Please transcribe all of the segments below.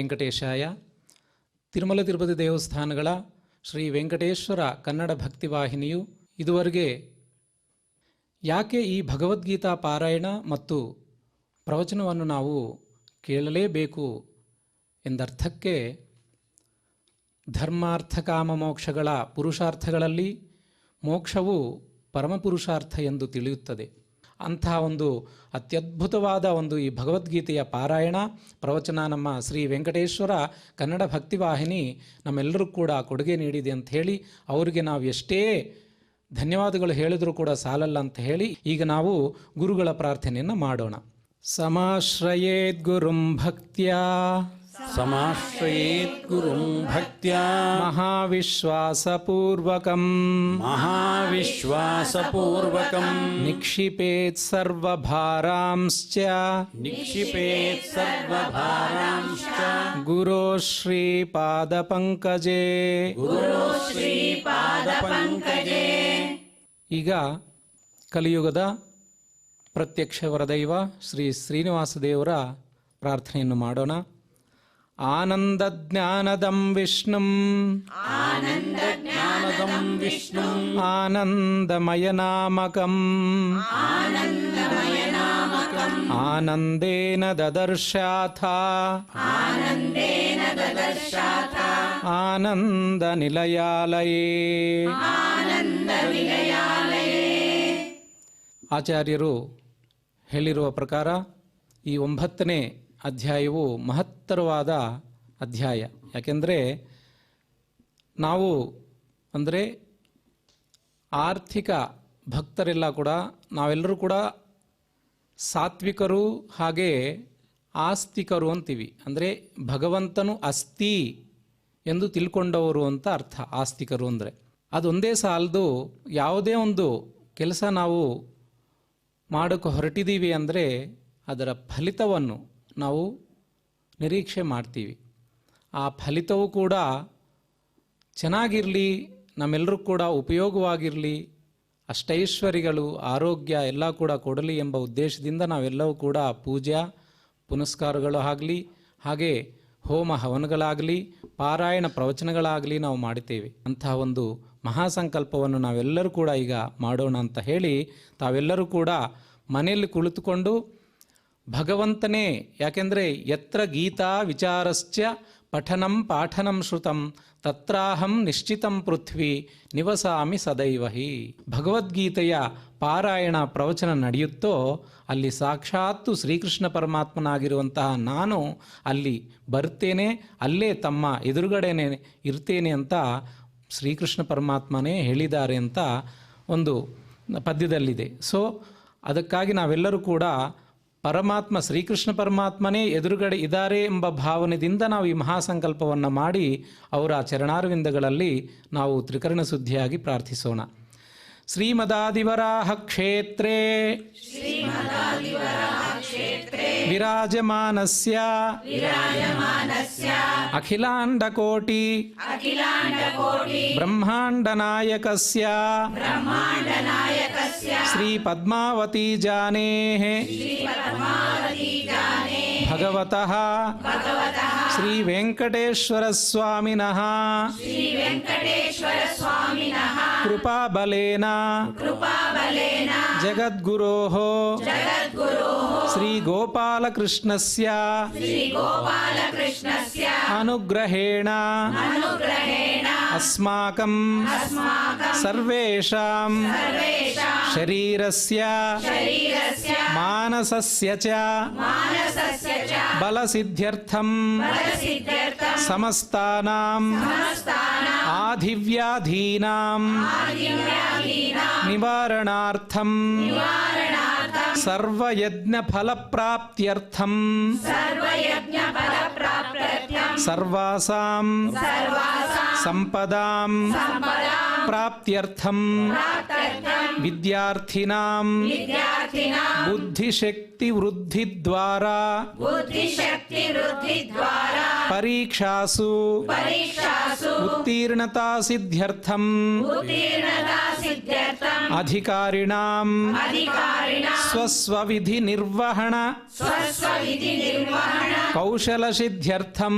ವೆಂಕಟೇಶಾಯ. ತಿರುಮಲ ತಿರುಪತಿ ದೇವಸ್ಥಾನಗಳ ಶ್ರೀ ವೆಂಕಟೇಶ್ವರ ಕನ್ನಡ ಭಕ್ತಿವಾಹಿನಿಯು ಇದುವರೆಗೆ ಯಾಕೆ ಈ ಭಗವದ್ಗೀತಾ ಪಾರಾಯಣ ಮತ್ತು ಪ್ರವಚನವನ್ನು ನಾವು ಕೇಳಲೇಬೇಕು ಎಂದರ್ಥಕ್ಕೆ ಧರ್ಮಾರ್ಥ ಕಾಮ ಮೋಕ್ಷಗಳ ಪುರುಷಾರ್ಥಗಳಲ್ಲಿ ಮೋಕ್ಷವು ಪರಮಪುರುಷಾರ್ಥ ಎಂದು ತಿಳಿಯುತ್ತದೆ. ಅಂತಹ ಒಂದು ಅತ್ಯದ್ಭುತವಾದ ಈ ಭಗವದ್ಗೀತೆಯ ಪಾರಾಯಣ ಪ್ರವಚನ ನಮ್ಮ ಶ್ರೀ ವೆಂಕಟೇಶ್ವರ ಕನ್ನಡ ಭಕ್ತಿವಾಹಿನಿ ನಮ್ಮೆಲ್ಲರೂ ಕೂಡ ಕೊಡುಗೆ ನೀಡಿದೆ ಅಂತ ಹೇಳಿ ಅವರಿಗೆ ನಾವು ಎಷ್ಟೇ ಧನ್ಯವಾದಗಳು ಹೇಳಿದರೂ ಕೂಡ ಸಾಲಲ್ಲ ಅಂತ ಹೇಳಿ ಈಗ ನಾವು ಗುರುಗಳ ಪ್ರಾರ್ಥನೆಯನ್ನು ಮಾಡೋಣ. ಸಮಾಶ್ರಯೇದ್ ಗುರುಂ ಭಕ್ತ್ಯಾ ಸಮಾಶ್ರಯೇತ್ ಗುರುಂ ಭಕ್ತ್ಯಾ ಮಹಾವಿಶ್ವಾಸಪೂರ್ವಕಂ ನಿಕ್ಷಿಪೇತ್ ಸರ್ವಭಾರಾಂಶ್ಚ ಗುರೋ ಶ್ರೀಪಾದಪಂಕಜೇ. ಈಗ ಕಲಿಯುಗದ ಪ್ರತ್ಯಕ್ಷ ವರದೈವ ಶ್ರೀ ಶ್ರೀನಿವಾಸ ದೇವರ ಪ್ರಾರ್ಥನೆಯನ್ನು ಮಾಡೋಣ. ಆನಂದಜ್ಞಾನದಂ ವಿಷ್ಣುಂ ಆನಂದಮಯನಾಮಕಂ ಆನಂದೇನ ದದರ್ಶಾಥ ಆನಂದನಿಲಯಾಲಯೇ. ಆಚಾರ್ಯರು ಹೇಳಿರುವ ಪ್ರಕಾರ ಈ 9ನೇ ಅಧ್ಯಾಯವು ಮಹತ್ತರವಾದ ಅಧ್ಯಾಯ. ಯಾಕೆಂದರೆ ನಾವು ಅಂದರೆ ಆರ್ಥಿಕ ಭಕ್ತರೆಲ್ಲ ಕೂಡ ನಾವೆಲ್ಲರೂ ಕೂಡ ಸಾತ್ವಿಕರು ಹಾಗೆ ಆಸ್ತಿಕರು ಅಂತೀವಿ. ಅಂದರೆ ಭಗವಂತನು ಅಸ್ತಿ ಎಂದು ತಿಳ್ಕೊಂಡವರು ಅಂತ ಅರ್ಥ. ಆಸ್ತಿಕರು ಅಂದರೆ ಅದೊಂದೇ ಸಾಲದು. ಯಾವುದೇ ಒಂದು ಕೆಲಸ ನಾವು ಮಾಡೋಕ್ಕೆ ಹೊರಟಿದ್ದೀವಿ ಅಂದರೆ ಅದರ ಫಲಿತವನ್ನು ನಾವು ನಿರೀಕ್ಷೆ ಮಾಡ್ತೀವಿ. ಆ ಫಲಿತವೂ ಕೂಡ ಚೆನ್ನಾಗಿರಲಿ, ನಮ್ಮೆಲ್ಲರೂ ಕೂಡ ಉಪಯೋಗವಾಗಿರಲಿ, ಅಷ್ಟೈಶ್ವರ್ಯಗಳು ಆರೋಗ್ಯ ಎಲ್ಲ ಕೂಡ ಕೊಡಲಿ ಎಂಬ ಉದ್ದೇಶದಿಂದ ನಾವೆಲ್ಲವೂ ಕೂಡ ಪೂಜಾ ಪುನಸ್ಕಾರಗಳು ಆಗಲಿ ಹಾಗೆ ಹೋಮ ಹವನಗಳಾಗಲಿ ಪಾರಾಯಣ ಪ್ರವಚನಗಳಾಗಲಿ ನಾವು ಮಾಡುತ್ತೇವೆ. ಅಂತಹ ಒಂದು ಮಹಾಸಂಕಲ್ಪವನ್ನು ನಾವೆಲ್ಲರೂ ಕೂಡ ಈಗ ಮಾಡೋಣ ಅಂತ ಹೇಳಿ ತಾವೆಲ್ಲರೂ ಕೂಡ ಮನೆಯಲ್ಲಿ ಕುಳಿತುಕೊಂಡು ಭಗವಂತನೇ, ಯಾಕೆಂದರೆ ಯತ್ರ ಗೀತಾ ವಿಚಾರಶ್ಚ ಪಠನಂ ಪಾಠನಂ ಶ್ರುತಂ ತತ್ರಾಹಂ ನಿಶ್ಚಿತಂ ಪೃಥ್ವಿ ನಿವಸಾಮಿ ಸದೈವಹಿ. ಭಗವದ್ಗೀತೆಯ ಪಾರಾಯಣ ಪ್ರವಚನ ನಡೆಯುತ್ತೋ ಅಲ್ಲಿ ಸಾಕ್ಷಾತ್ತು ಶ್ರೀಕೃಷ್ಣ ಪರಮಾತ್ಮನಾಗಿರುವಂತಹ ನಾನು ಅಲ್ಲಿ ಬರ್ತೇನೆ, ಅಲ್ಲೇ ತಮ್ಮ ಎದುರುಗಡೆನೇ ಇರ್ತೇನೆ ಅಂತ ಶ್ರೀಕೃಷ್ಣ ಪರಮಾತ್ಮನೇ ಹೇಳಿದ್ದಾರೆ ಅಂತ ಒಂದು ಪದ್ಯದಲ್ಲಿದೆ. ಸೊ ಅದಕ್ಕಾಗಿ ನಾವೆಲ್ಲರೂ ಕೂಡ ಪರಮಾತ್ಮ ಶ್ರೀಕೃಷ್ಣ ಪರಮಾತ್ಮನೇ ಎದುರುಗಡೆ ಇದ್ದಾರೆ ಎಂಬ ಭಾವನೆಯಿಂದ ನಾವು ಈ ಮಹಾಸಂಕಲ್ಪವನ್ನು ಮಾಡಿ ಅವರ ಚರಣಾರವಿಂದಗಳಲ್ಲಿ ನಾವು ತ್ರಿಕರಣ ಶುದ್ಧಿಯಾಗಿ ಪ್ರಾರ್ಥಿಸೋಣ. ಶ್ರೀಮದಾದಿವರಾಹ ಕ್ಷೇತ್ರೇ ವಿರಾಜಮಾನಸ್ಯ ಅಖಿಲಾಂಡಕೋಟಿ ಬ್ರಹ್ಮಾಂಡನಾಯಕಸ್ಯ ಶ್ರೀ ಪದ್ಮಾವತಿ ಜಾನೇಃ ಭಗವತಃ ಶ್ರೀ ವೆಂಕಟೇಶ್ವರ ಸ್ವಾಮಿನಃ ಕೃಪಾಬಲೇನ ಜಗದ್ಗುರೋಃ ಶ್ರೀ ಗೋಪಾಲಕೃಷ್ಣಸ್ಯ ಅನುಗ್ರಹೇಣ ಅಸ್ಮಾಕಂ ಸರ್ವೇಷಾಂ ಶರೀರಸ್ಯ ಮಾನಸಸ್ಯ ಚ ಬಲಸಿದ್ಧ್ಯರ್ಥಂ ಸಮಸ್ತಾನಾಂ ಆಧಿವ್ಯಾಧೀನಾಂ ನಿವಾರಣಾರ್ಥಂ ಸರ್ವಯಜ್ಞ ಫಲಪ್ರಾಪ್ತ್ಯರ್ಥಂ ಸರ್ವಾಸಾಂ ಸಂಪದಾಂ ಪ್ರಾಪ್ತ್ಯರ್ಥಂ ವಿದ್ಯಾರ್ಥಿನಾಂ बुद्धिशक्ति वृद्धि द्वारा परीक्षासु उत्तीर्णता सिद्ध्यर्थम अधिकारिणां स्वस्वविधि निर्वहण कौशल सिद्ध्यर्थम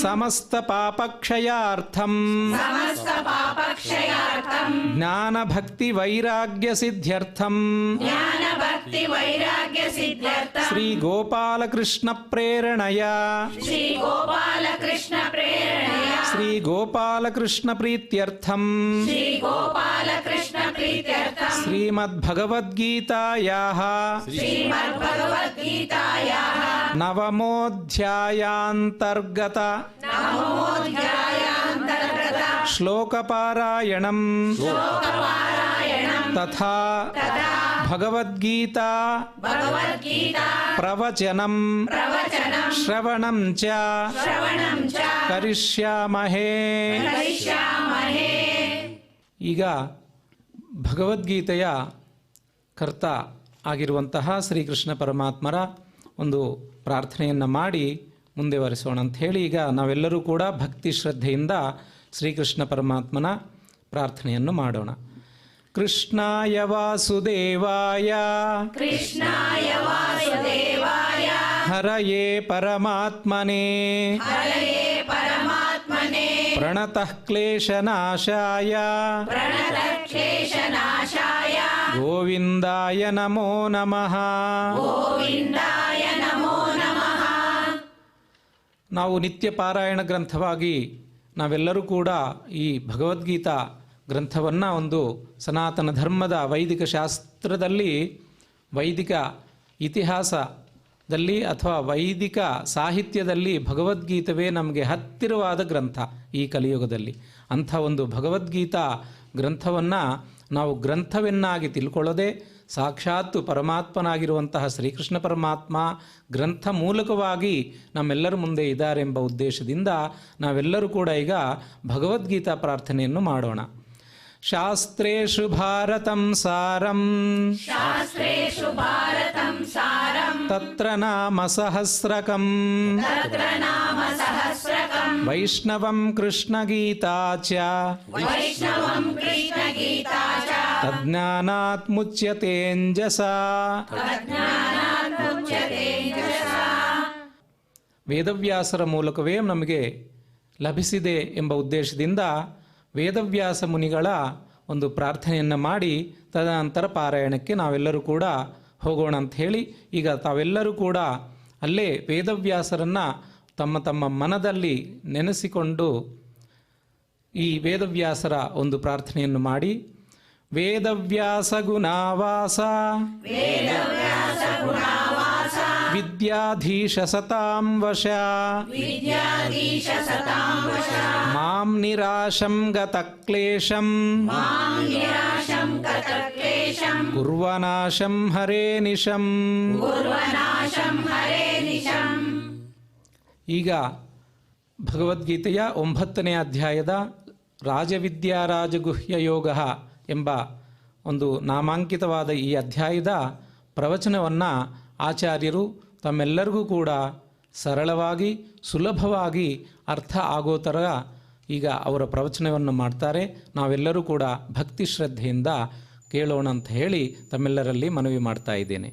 समस्त पापक्षयार्थम ज्ञान भक्ति वैराग्य सिद्ध्यर्थम श्री गोपाल कृष्ण प्रेरणया श्री गोपाल कृष्ण प्रीत्यर्थम श्रीमद्भगवद्गीतायाः नवमोऽध्यायान्तर्गत श्लोकपारायणं तथा भगवद्गीता प्रवचनं श्रवणं च करिष्यामहे। ಈಗ ಭಗವದ್ಗೀತೆಯ ಕರ್ತ ಆಗಿರುವಂತಹ ಶ್ರೀಕೃಷ್ಣ ಪರಮಾತ್ಮರ ಒಂದು ಪ್ರಾರ್ಥನೆಯನ್ನು ಮಾಡಿ ಮುಂದೆ ವರಿಸೋಣ ಅಂತ ಹೇಳಿ ಈಗ ನಾವೆಲ್ಲರೂ ಕೂಡ ಭಕ್ತಿ ಶ್ರದ್ಧೆಯಿಂದ ಶ್ರೀಕೃಷ್ಣ ಪರಮಾತ್ಮನ ಪ್ರಾರ್ಥನೆಯನ್ನು ಮಾಡೋಣ. ಕೃಷ್ಣಾಯ ವಾಸುದೇವಾಯ ಹರಯೇ ಪರಮಾತ್ಮನೇ ಪ್ರಣತಃ ಕ್ಲೇಶನಾಶಾಯ ಗೋವಿಂದಾಯ ನಮೋ ನಮಃ. ನಾವು ನಿತ್ಯ ಪಾರಾಯಣ ಗ್ರಂಥವಾಗಿ ನಾವೆಲ್ಲರೂ ಕೂಡ ಈ ಭಗವದ್ಗೀತಾ ಗ್ರಂಥವನ್ನು ಒಂದು ಸನಾತನ ಧರ್ಮದ ವೈದಿಕ ಶಾಸ್ತ್ರದಲ್ಲಿ, ವೈದಿಕ ಇತಿಹಾಸದಲ್ಲಿ ಅಥವಾ ವೈದಿಕ ಸಾಹಿತ್ಯದಲ್ಲಿ ಭಗವದ್ಗೀತವೇ ನಮಗೆ ಹತ್ತಿರವಾದ ಗ್ರಂಥ ಈ ಕಲಿಯುಗದಲ್ಲಿ. ಅಂಥ ಒಂದು ಭಗವದ್ಗೀತಾ ಗ್ರಂಥವನ್ನು ನಾವು ಗ್ರಂಥವನ್ನಾಗಿ ತಿಳ್ಕೊಳ್ಳೋದೇ ಸಾಕ್ಷಾತ್ತು ಪರಮಾತ್ಮನಾಗಿರುವಂತಹ ಶ್ರೀಕೃಷ್ಣ ಪರಮಾತ್ಮ ಗ್ರಂಥ ಮೂಲಕವಾಗಿ ನಮ್ಮೆಲ್ಲರ ಮುಂದೆ ಇದ್ದಾರೆ ಎಂಬ ಉದ್ದೇಶದಿಂದ ನಾವೆಲ್ಲರೂ ಕೂಡ ಈಗ ಭಗವದ್ಗೀತಾ ಪ್ರಾರ್ಥನೆಯನ್ನು ಮಾಡೋಣ. ಶಾಸ್ತ್ರೇಷು ಭಾರತಂ ಸಾರಂ ತತ್ರ ನಾಮ ಸಹಸ್ರಕಂ ವೈಷ್ಣವಂ ಕೃಷ್ಣಗೀತಾ ಚ ತಜ್ಞಾನಾತ್ ಮುಚ್ಯತೇಂಜಸಾ. ವೇದವ್ಯಾಸರ ಮೂಲಕವೇ ನಮಗೆ ಲಭಿಸಿದೆ ಎಂಬ ಉದ್ದೇಶದಿಂದ ವೇದವ್ಯಾಸ ಮುನಿಗಳ ಒಂದು ಪ್ರಾರ್ಥನೆಯನ್ನು ಮಾಡಿ ತದನಂತರ ಪಾರಾಯಣಕ್ಕೆ ನಾವೆಲ್ಲರೂ ಕೂಡ ಹೋಗೋಣ ಅಂತ ಹೇಳಿ ಈಗ ತಾವೆಲ್ಲರೂ ಕೂಡ ಅಲ್ಲೇ ವೇದವ್ಯಾಸರನ್ನು ತಮ್ಮ ತಮ್ಮ ಮನದಲ್ಲಿ ನೆನೆಸಿಕೊಂಡು ಈ ವೇದವ್ಯಾಸರ ಒಂದು ಪ್ರಾರ್ಥನೆಯನ್ನು ಮಾಡಿ. ವೇದವ್ಯಾಸ ಗುಣಾವಾಸ ವಿದ್ಯಾಧೀಶ ಸತಾಂ ವಶ ಮಾಂ ನಿರಾಶಂ ಗತ ಕ್ಲೇಶಂ ಕುರ್ವನಾಶಂ ಹರೇ ನಿಶಂ. ಈಗ ಭಗವದ್ಗೀತೆಯ 9ನೇ ಅಧ್ಯಾಯದ ರಾಜವಿದ್ಯಾರಾಜಗುಹ್ಯ ಯೋಗ ಎಂಬ ಒಂದು ನಾಮಾಂಕಿತವಾದ ಈ ಅಧ್ಯಾಯದ ಪ್ರವಚನವನ್ನು ಆಚಾರ್ಯರು ತಮ್ಮೆಲ್ಲರಿಗೂ ಕೂಡ ಸರಳವಾಗಿ ಸುಲಭವಾಗಿ ಅರ್ಥ ಆಗೋ ಥರ ಈಗ ಅವರ ಪ್ರವಚನವನ್ನು ಮಾಡ್ತಾರೆ. ನಾವೆಲ್ಲರೂ ಕೂಡ ಭಕ್ತಿ ಶ್ರದ್ಧೆಯಿಂದ ಕೇಳೋಣ ಅಂತ ಹೇಳಿ ತಮ್ಮೆಲ್ಲರಲ್ಲಿ ಮನವಿ ಮಾಡ್ತಾ ಇದ್ದೇನೆ.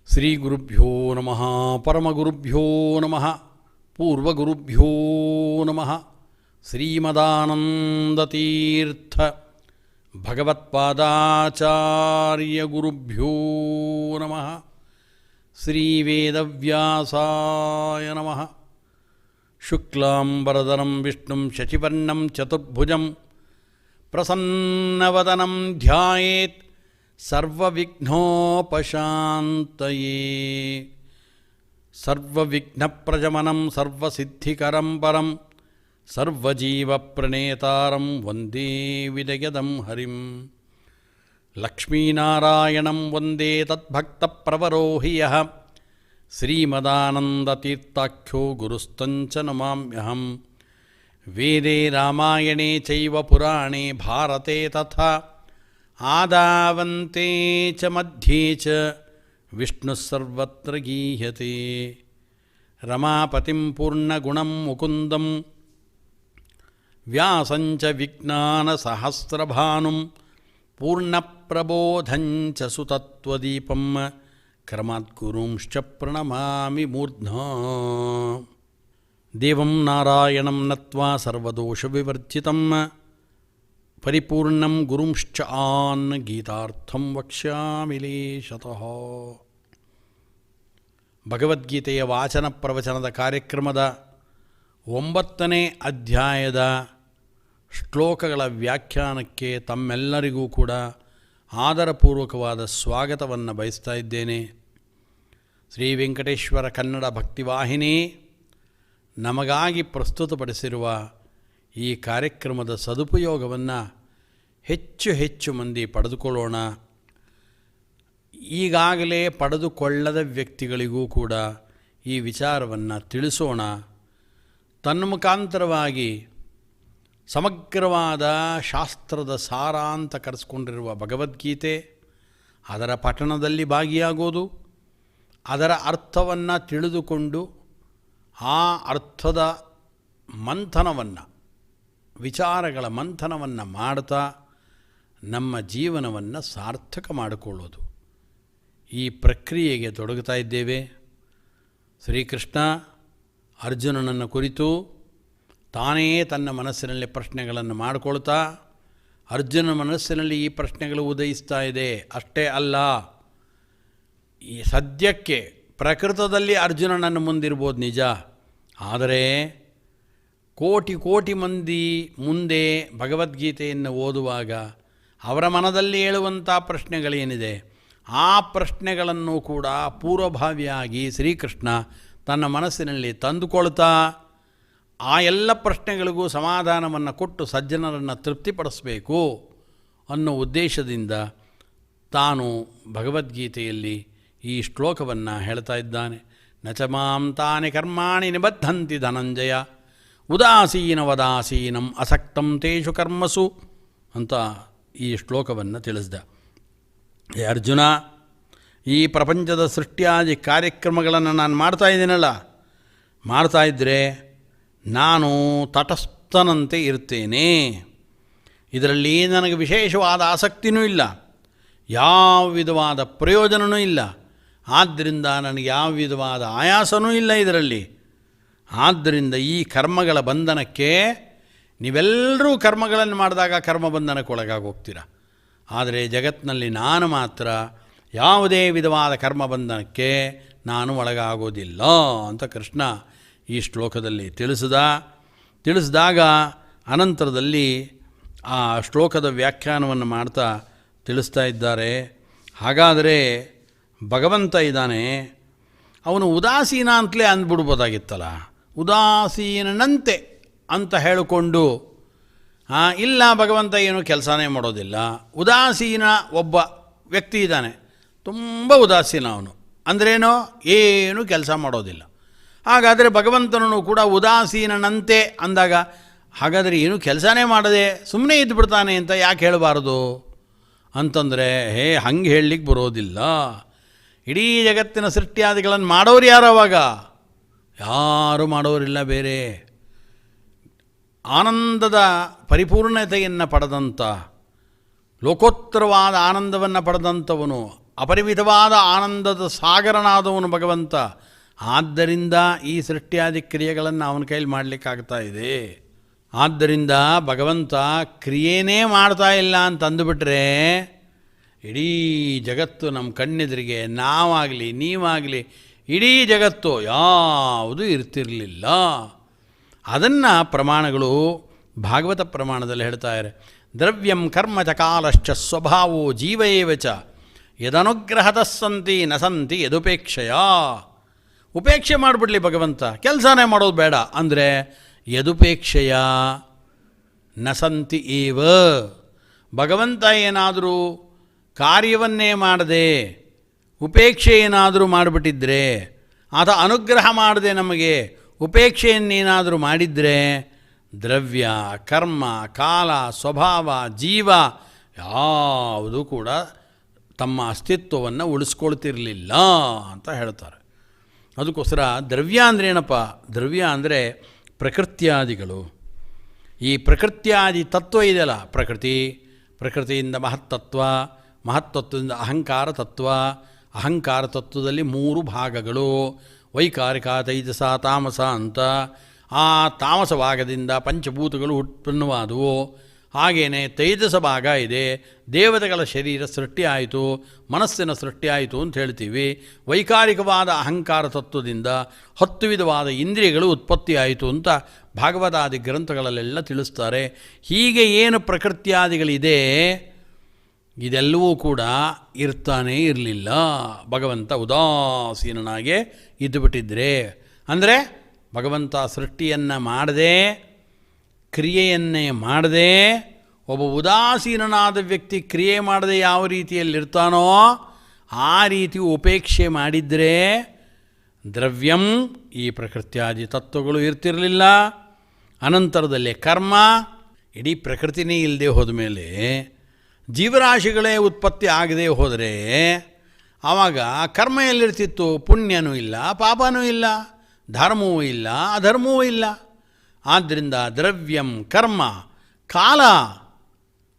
ಶ್ರೀ ಗುರುಭ್ಯೋ ನಮಃ, ಪರಮಗುರುಭ್ಯೋ ನಮಃ, ಪೂರ್ವಗುರುಭ್ಯೋ ನಮಃ. ಶ್ರೀಮದಾನಂದತೀರ್ಥ ಭಗವತ್ಪಾದಾಚಾರ್ಯ ಗುರುಭ್ಯೋ ನಮಃ. ಶ್ರೀ ವೇದವ್ಯಾಸಾಯ ನಮಃ. ಶುಕ್ಲಾಂಬರಧರಂ ವಿಷ್ಣುಂ ಶಶಿವರ್ಣಂ ಚತುರ್ಭುಜಂ ಪ್ರಸನ್ನವದನಂ ಧ್ಯಾಯೇತ್ ಸರ್ವವಿಘ್ನೋಪಶಾಂತಯೇ. ಸರ್ವವಿಘ್ನಪ್ರಶಮನಂ ಸರ್ವಸಿದ್ಧಿಕರಂ ಪರಂ ಸರ್ವಜೀವಪ್ರಣೇತಾರಂ ವಂದೇ ವಿದಯದಂ ಹರಿಂ. ಲಕ್ಷ್ಮೀನಾರಾಯಣಂ ವಂದೇ ತದ್ಭಕ್ತಪ್ರವರೋ ಹಿ ಯಃ ಶ್ರೀಮದಾನಂದತೀರ್ಥಾಖ್ಯೋ ಗುರುಸ್ತಂಚ ನಮಾಮ್ಯಹಂ. ವೇದೇ ರಾಮಾಯಣೇ ಚೈವ ಪುರಾಣೇ ಭಾರತೆ ತಥಾ ಆದಾವಂತೆ ಚ ಮಧ್ಯೆ ಚ ವಿಷ್ಣು ಸರ್ವತ್ರ ಗೀಯತೆ. ರಮಾಪತಿಂ ಪೂರ್ಣಗುಣಂ ಮುಕುಂದಂ ವ್ಯಾಸಂಚ ವಿಜ್ಞಾನ ಸಹಸ್ರಭಾನುಂ ಪೂರ್ಣಪ್ರಬೋಧಂಚ ಸುತತ್ವದೀಪಂ ಕ್ರಮಾದ್ಗುರುಂಶ್ಚ ಪ್ರಣಮಾಮಿ ಮೂರ್ಧ್ನಾ. ದೇವಂ ನಾರಾಯಣಂ ನತ್ವಾ ಸರ್ವದೋಷವಿವರ್ಜಿತಂ ಪರಿಪೂರ್ಣಂ ಗುರುಂಶ್ಚ ಆನ್ ಗೀತಾರ್ಥಂ ವಕ್ಷ್ಯಾಮಿ ಲೇಶತಃ. ಭಗವದ್ಗೀತೆಯ ವಾಚನ ಪ್ರವಚನದ ಕಾರ್ಯಕ್ರಮದ 9ನೇ ಅಧ್ಯಾಯದ ಶ್ಲೋಕಗಳ ವ್ಯಾಖ್ಯಾನಕ್ಕೆ ತಮ್ಮೆಲ್ಲರಿಗೂ ಕೂಡ ಆದರಪೂರ್ವಕವಾದ ಸ್ವಾಗತವನ್ನು ಬಯಸ್ತಾ ಇದ್ದೇನೆ. ಶ್ರೀ ವೆಂಕಟೇಶ್ವರ ಕನ್ನಡ ಭಕ್ತಿವಾಹಿನಿ ನಮಗಾಗಿ ಪ್ರಸ್ತುತಪಡಿಸಿರುವ ಈ ಕಾರ್ಯಕ್ರಮದ ಸದುಪಯೋಗವನ್ನು ಹೆಚ್ಚು ಹೆಚ್ಚು ಮಂದಿ ಪಡೆದುಕೊಳ್ಳೋಣ. ಈಗಾಗಲೇ ಪಡೆದುಕೊಳ್ಳದ ವ್ಯಕ್ತಿಗಳಿಗೂ ಕೂಡ ಈ ವಿಚಾರವನ್ನು ತಿಳಿಸೋಣ. ತನ್ಮುಖಾಂತರವಾಗಿ ಸಮಗ್ರವಾದ ಶಾಸ್ತ್ರದ ಸಾರ ಅಂತ ಕರೆಸ್ಕೊಂಡಿರುವ ಭಗವದ್ಗೀತೆ, ಅದರ ಪಠಣದಲ್ಲಿ ಭಾಗಿಯಾಗೋದು, ಅದರ ಅರ್ಥವನ್ನು ತಿಳಿದುಕೊಂಡು ಆ ಅರ್ಥದ ಮಂಥನವನ್ನು, ವಿಚಾರಗಳ ಮಂಥನವನ್ನು ಮಾಡ್ತಾ ನಮ್ಮ ಜೀವನವನ್ನು ಸಾರ್ಥಕ ಮಾಡಿಕೊಳ್ಳೋದು, ಈ ಪ್ರಕ್ರಿಯೆಗೆ ತೊಡಗುತ್ತಾ ಇದ್ದೇವೆ. ಶ್ರೀಕೃಷ್ಣ ಅರ್ಜುನನನ್ನು ಕುರಿತು ತಾನೇ ತನ್ನ ಮನಸ್ಸಿನಲ್ಲಿ ಪ್ರಶ್ನೆಗಳನ್ನು ಮಾಡಿಕೊಳ್ತಾ, ಅರ್ಜುನ ಮನಸ್ಸಿನಲ್ಲಿ ಈ ಪ್ರಶ್ನೆಗಳು ಉದಯಿಸ್ತಾ ಇದೆ. ಅಷ್ಟೇ ಅಲ್ಲ, ಈ ಸದ್ಯಕ್ಕೆ ಪ್ರಕೃತದಲ್ಲಿ ಅರ್ಜುನನನ್ನು ಮುಂದಿರ್ಬೋದು ನಿಜ, ಆದರೆ ಕೋಟಿ ಕೋಟಿ ಮಂದಿ ಮುಂದೆ ಭಗವದ್ಗೀತೆಯನ್ನು ಓದುವಾಗ ಅವರ ಮನದಲ್ಲಿ ಏಳುವಂಥ ಪ್ರಶ್ನೆಗಳೇನಿದೆ, ಆ ಪ್ರಶ್ನೆಗಳನ್ನು ಕೂಡ ಪೂರ್ವಭಾವಿಯಾಗಿ ಶ್ರೀಕೃಷ್ಣ ತನ್ನ ಮನಸ್ಸಿನಲ್ಲಿ ತಂದುಕೊಳ್ತಾ ಆ ಎಲ್ಲ ಪ್ರಶ್ನೆಗಳಿಗೂ ಸಮಾಧಾನವನ್ನು ಕೊಟ್ಟು ಸಜ್ಜನರನ್ನು ತೃಪ್ತಿಪಡಿಸಬೇಕು ಅನ್ನೋ ಉದ್ದೇಶದಿಂದ ತಾನು ಭಗವದ್ಗೀತೆಯಲ್ಲಿ ಈ ಶ್ಲೋಕವನ್ನು ಹೇಳ್ತಾ ಇದ್ದಾನೆ. ನ ಚ ಮಾಂ ತಾನಿ ಕರ್ಮಾಣಿ ನಿಬದ್ಧಂತಿ ಧನಂಜಯ ಉದಾಸೀನವದಾಸೀನಂ ಅಸಕ್ತಂ ತೇಷು ಕರ್ಮಸು ಅಂತ ಈ ಶ್ಲೋಕವನ್ನು ತಿಳಿಸ್ದ. ಹೇ ಅರ್ಜುನ, ಈ ಪ್ರಪಂಚದ ಸೃಷ್ಟಿಯಾದಿ ಕಾರ್ಯಕ್ರಮಗಳನ್ನು ನಾನು ಮಾಡ್ತಾಯಿದ್ದೀನಲ್ಲ, ಮಾಡ್ತಾಯಿದ್ದರೆ ನಾನು ತಟಸ್ಥನಂತೆ ಇರ್ತೇನೆ. ಇದರಲ್ಲಿ ನನಗೆ ವಿಶೇಷವಾದ ಆಸಕ್ತಿಯೂ ಇಲ್ಲ, ಯಾವ ವಿಧವಾದ ಪ್ರಯೋಜನವೂ ಇಲ್ಲ. ಆದ್ದರಿಂದ ನನಗೆ ಯಾವ ವಿಧವಾದ ಆಯಾಸವೂ ಇಲ್ಲ ಇದರಲ್ಲಿ. ಆದ್ದರಿಂದ ಈ ಕರ್ಮಗಳ ಬಂಧನಕ್ಕೆ, ನೀವೆಲ್ಲರೂ ಕರ್ಮಗಳನ್ನು ಮಾಡಿದಾಗ ಕರ್ಮಬಂಧನಕ್ಕೆ ಒಳಗಾಗೋಗ್ತೀರ, ಆದರೆ ಜಗತ್ತಿನಲ್ಲಿ ನಾನು ಮಾತ್ರ ಯಾವುದೇ ವಿಧವಾದ ಕರ್ಮಬಂಧನಕ್ಕೆ ನಾನು ಒಳಗಾಗೋದಿಲ್ಲ ಅಂತ ಕೃಷ್ಣ ಈ ಶ್ಲೋಕದಲ್ಲಿ ತಿಳಿಸಿದಾಗ ಅನಂತರದಲ್ಲಿ ಆ ಶ್ಲೋಕದ ವ್ಯಾಖ್ಯಾನವನ್ನು ಮಾಡ್ತಾ ತಿಳಿಸ್ತಾ ಇದ್ದಾರೆ. ಹಾಗಾದರೆ ಭಗವಂತ ಇದ್ದಾನೆ, ಅವನು ಉದಾಸೀನ ಅಂತಲೇ ಅಂದ್ಬಿಡ್ಬೋದಾಗಿತ್ತಲ್ಲ, ಉದಾಸೀನನಂತೆ ಅಂತ ಹೇಳಿಕೊಂಡು ಇಲ್ಲ ಭಗವಂತ ಏನು ಕೆಲಸನೇ ಮಾಡೋದಿಲ್ಲ. ಉದಾಸೀನ ಒಬ್ಬ ವ್ಯಕ್ತಿ ಇದ್ದಾನೆ, ತುಂಬ ಉದಾಸೀನ ಅವನು, ಅಂದ್ರೇನೋ ಏನು ಕೆಲಸ ಮಾಡೋದಿಲ್ಲ. ಹಾಗಾದರೆ ಭಗವಂತನೂ ಕೂಡ ಉದಾಸೀನನಂತೆ ಅಂದಾಗ ಹಾಗಾದರೆ ಏನು ಕೆಲಸನೇ ಮಾಡದೆ ಸುಮ್ಮನೆ ಇದ್ದುಬಿಡ್ತಾನೆ ಅಂತ ಯಾಕೆ ಹೇಳಬಾರ್ದು ಅಂತಂದರೆ, ಹಂಗೆ ಹೇಳಲಿಕ್ಕೆ ಬರೋದಿಲ್ಲ. ಇಡೀ ಜಗತ್ತಿನ ಸೃಷ್ಟಿಯಾದಿಗಳನ್ನು ಮಾಡೋರು ಯಾರು? ಅವಾಗ ಯಾರೂ ಮಾಡೋರಿಲ್ಲ. ಬೇರೆ ಆನಂದದ ಪರಿಪೂರ್ಣತೆಯನ್ನು ಪಡೆದಂಥ, ಲೋಕೋತ್ತರವಾದ ಆನಂದವನ್ನು ಪಡೆದಂಥವನು, ಅಪರಿಮಿತವಾದ ಆನಂದದ ಸಾಗರನಾದವನು ಭಗವಂತ. ಆದ್ದರಿಂದ ಈ ಸೃಷ್ಟಿಯಾದಿ ಕ್ರಿಯೆಗಳನ್ನು ಅವನ ಕೈಲಿ ಮಾಡಲಿಕ್ಕಾಗ್ತಾ ಇದೆ. ಆದ್ದರಿಂದ ಭಗವಂತ ಕ್ರಿಯೆನೇ ಮಾಡ್ತಾ ಇಲ್ಲ ಅಂತ ಅಂದುಬಿಟ್ರೆ ಇಡೀ ಜಗತ್ತು ನಮ್ಮ ಕಣ್ಣೆದುರಿಗೆ, ನಾವಾಗಲಿ ನೀವಾಗಲಿ ಇಡೀ ಜಗತ್ತು ಯಾವುದೂ ಇರ್ತಿರಲಿಲ್ಲ. ಅದನ್ನು ಪ್ರಮಾಣಗಳು ಭಾಗವತ ಪ್ರಮಾಣದಲ್ಲಿ ಹೇಳ್ತಾರೆ. ದ್ರವ್ಯಂ ಕರ್ಮ ಚ ಕಾಲಶ್ಚ ಸ್ವಭಾವೋ ಜೀವ ಏವ ಚ ಯದನುಗ್ರಹತಃ ಸಂತಿ ನ ಸಂತಿ ಯದುಪೇಕ್ಷೆಯ. ಉಪೇಕ್ಷೆ ಮಾಡಿಬಿಡ್ಲಿ ಭಗವಂತ, ಕೆಲಸನೇ ಮಾಡೋದು ಬೇಡ ಅಂದರೆ ಯದುಪೇಕ್ಷೆಯ ನ ಸಂತಿ ಏವ. ಭಗವಂತ ಏನಾದರೂ ಕಾರ್ಯವನ್ನೇ ಮಾಡದೆ ಉಪೇಕ್ಷೆ ಏನಾದರೂ ಮಾಡಿಬಿಟ್ಟಿದ್ರೆ, ಆತ ಅನುಗ್ರಹ ಮಾಡದೆ ನಮಗೆ ಉಪೇಕ್ಷೆಯನ್ನೇನಾದರೂ ಮಾಡಿದರೆ ದ್ರವ್ಯ ಕರ್ಮ ಕಾಲ ಸ್ವಭಾವ ಜೀವ ಯಾವುದೂ ಕೂಡ ತಮ್ಮ ಅಸ್ತಿತ್ವವನ್ನು ಉಳಿಸ್ಕೊಳ್ತಿರಲಿಲ್ಲ ಅಂತ ಹೇಳ್ತಾರೆ. ಅದಕ್ಕೋಸ್ಕರ ದ್ರವ್ಯ ಅಂದರೆ ಏನಪ್ಪ? ದ್ರವ್ಯ ಅಂದರೆ ಪ್ರಕೃತ್ಯಾದಿಗಳು. ಈ ಪ್ರಕೃತ್ಯಾದಿ ತತ್ವ ಇದೆಯಲ್ಲ, ಪ್ರಕೃತಿಯಿಂದ ಮಹತ್ತತ್ವ, ಮಹತ್ತತ್ವದಿಂದ ಅಹಂಕಾರ ತತ್ವ, ಅಹಂಕಾರ ತತ್ವದಲ್ಲಿ 3 ಭಾಗಗಳು, ವೈಕಾರಿಕ, ತೈಜಸ, ತಾಮಸ ಅಂತ. ಆ ತಾಮಸ ಭಾಗದಿಂದ ಪಂಚಭೂತಗಳು ಉತ್ಪನ್ನವಾದವು. ಹಾಗೆಯೇ ತೈಜಸ ಭಾಗ ಇದೆ, ದೇವತೆಗಳ ಶರೀರ ಸೃಷ್ಟಿ ಆಯಿತು, ಮನಸ್ಸಿನ ಸೃಷ್ಟಿ ಆಯಿತು ಅಂತ ಹೇಳ್ತೀವಿ. ವೈಕಾರಿಕವಾದ ಅಹಂಕಾರ ತತ್ವದಿಂದ 10 ವಿಧವಾದ ಇಂದ್ರಿಯಗಳು ಉತ್ಪತ್ತಿ ಆಯಿತು ಅಂತ ಭಾಗವತಾದಿ ಗ್ರಂಥಗಳಲ್ಲೆಲ್ಲ ತಿಳಿಸ್ತಾರೆ. ಹೀಗೆ ಏನು ಪ್ರಕೃತ್ಯಾದಿಗಳಿದೆ ಇದೆಲ್ಲವೂ ಕೂಡ ಇರ್ತಾನೇ ಇರಲಿಲ್ಲ. ಭಗವಂತ ಉದಾಸೀನನಾಗೆ ಇದ್ದುಬಿಟ್ಟಿದ್ರೆ, ಅಂದರೆ ಭಗವಂತ ಸೃಷ್ಟಿಯನ್ನು ಮಾಡದೆ, ಕ್ರಿಯೆಯನ್ನೇ ಮಾಡದೆ, ಒಬ್ಬ ಉದಾಸೀನನಾದ ವ್ಯಕ್ತಿ ಕ್ರಿಯೆ ಮಾಡದೆ ಯಾವ ರೀತಿಯಲ್ಲಿರ್ತಾನೋ ಆ ರೀತಿ ಉಪೇಕ್ಷೆ ಮಾಡಿದರೆ ದ್ರವ್ಯಂ, ಈ ಪ್ರಕೃತ್ಯಾದಿ ತತ್ವಗಳು ಇರ್ತಿರಲಿಲ್ಲ. ಅನಂತರದಲ್ಲಿ ಕರ್ಮ, ಇಡೀ ಪ್ರಕೃತಿನೇ ಇಲ್ಲದೆ ಹೋದ ಮೇಲೆ ಜೀವರಾಶಿಗಳೇ ಉತ್ಪತ್ತಿ ಆಗದೆ ಹೋದರೆ ಆವಾಗ ಕರ್ಮ ಎಲ್ಲಿರ್ತಿತ್ತು? ಪುಣ್ಯನೂ ಇಲ್ಲ, ಪಾಪನೂ ಇಲ್ಲ, ಧರ್ಮವೂ ಇಲ್ಲ, ಅಧರ್ಮವೂ ಇಲ್ಲ. ಆದ್ದರಿಂದ ದ್ರವ್ಯಂ, ಕರ್ಮ, ಕಾಲ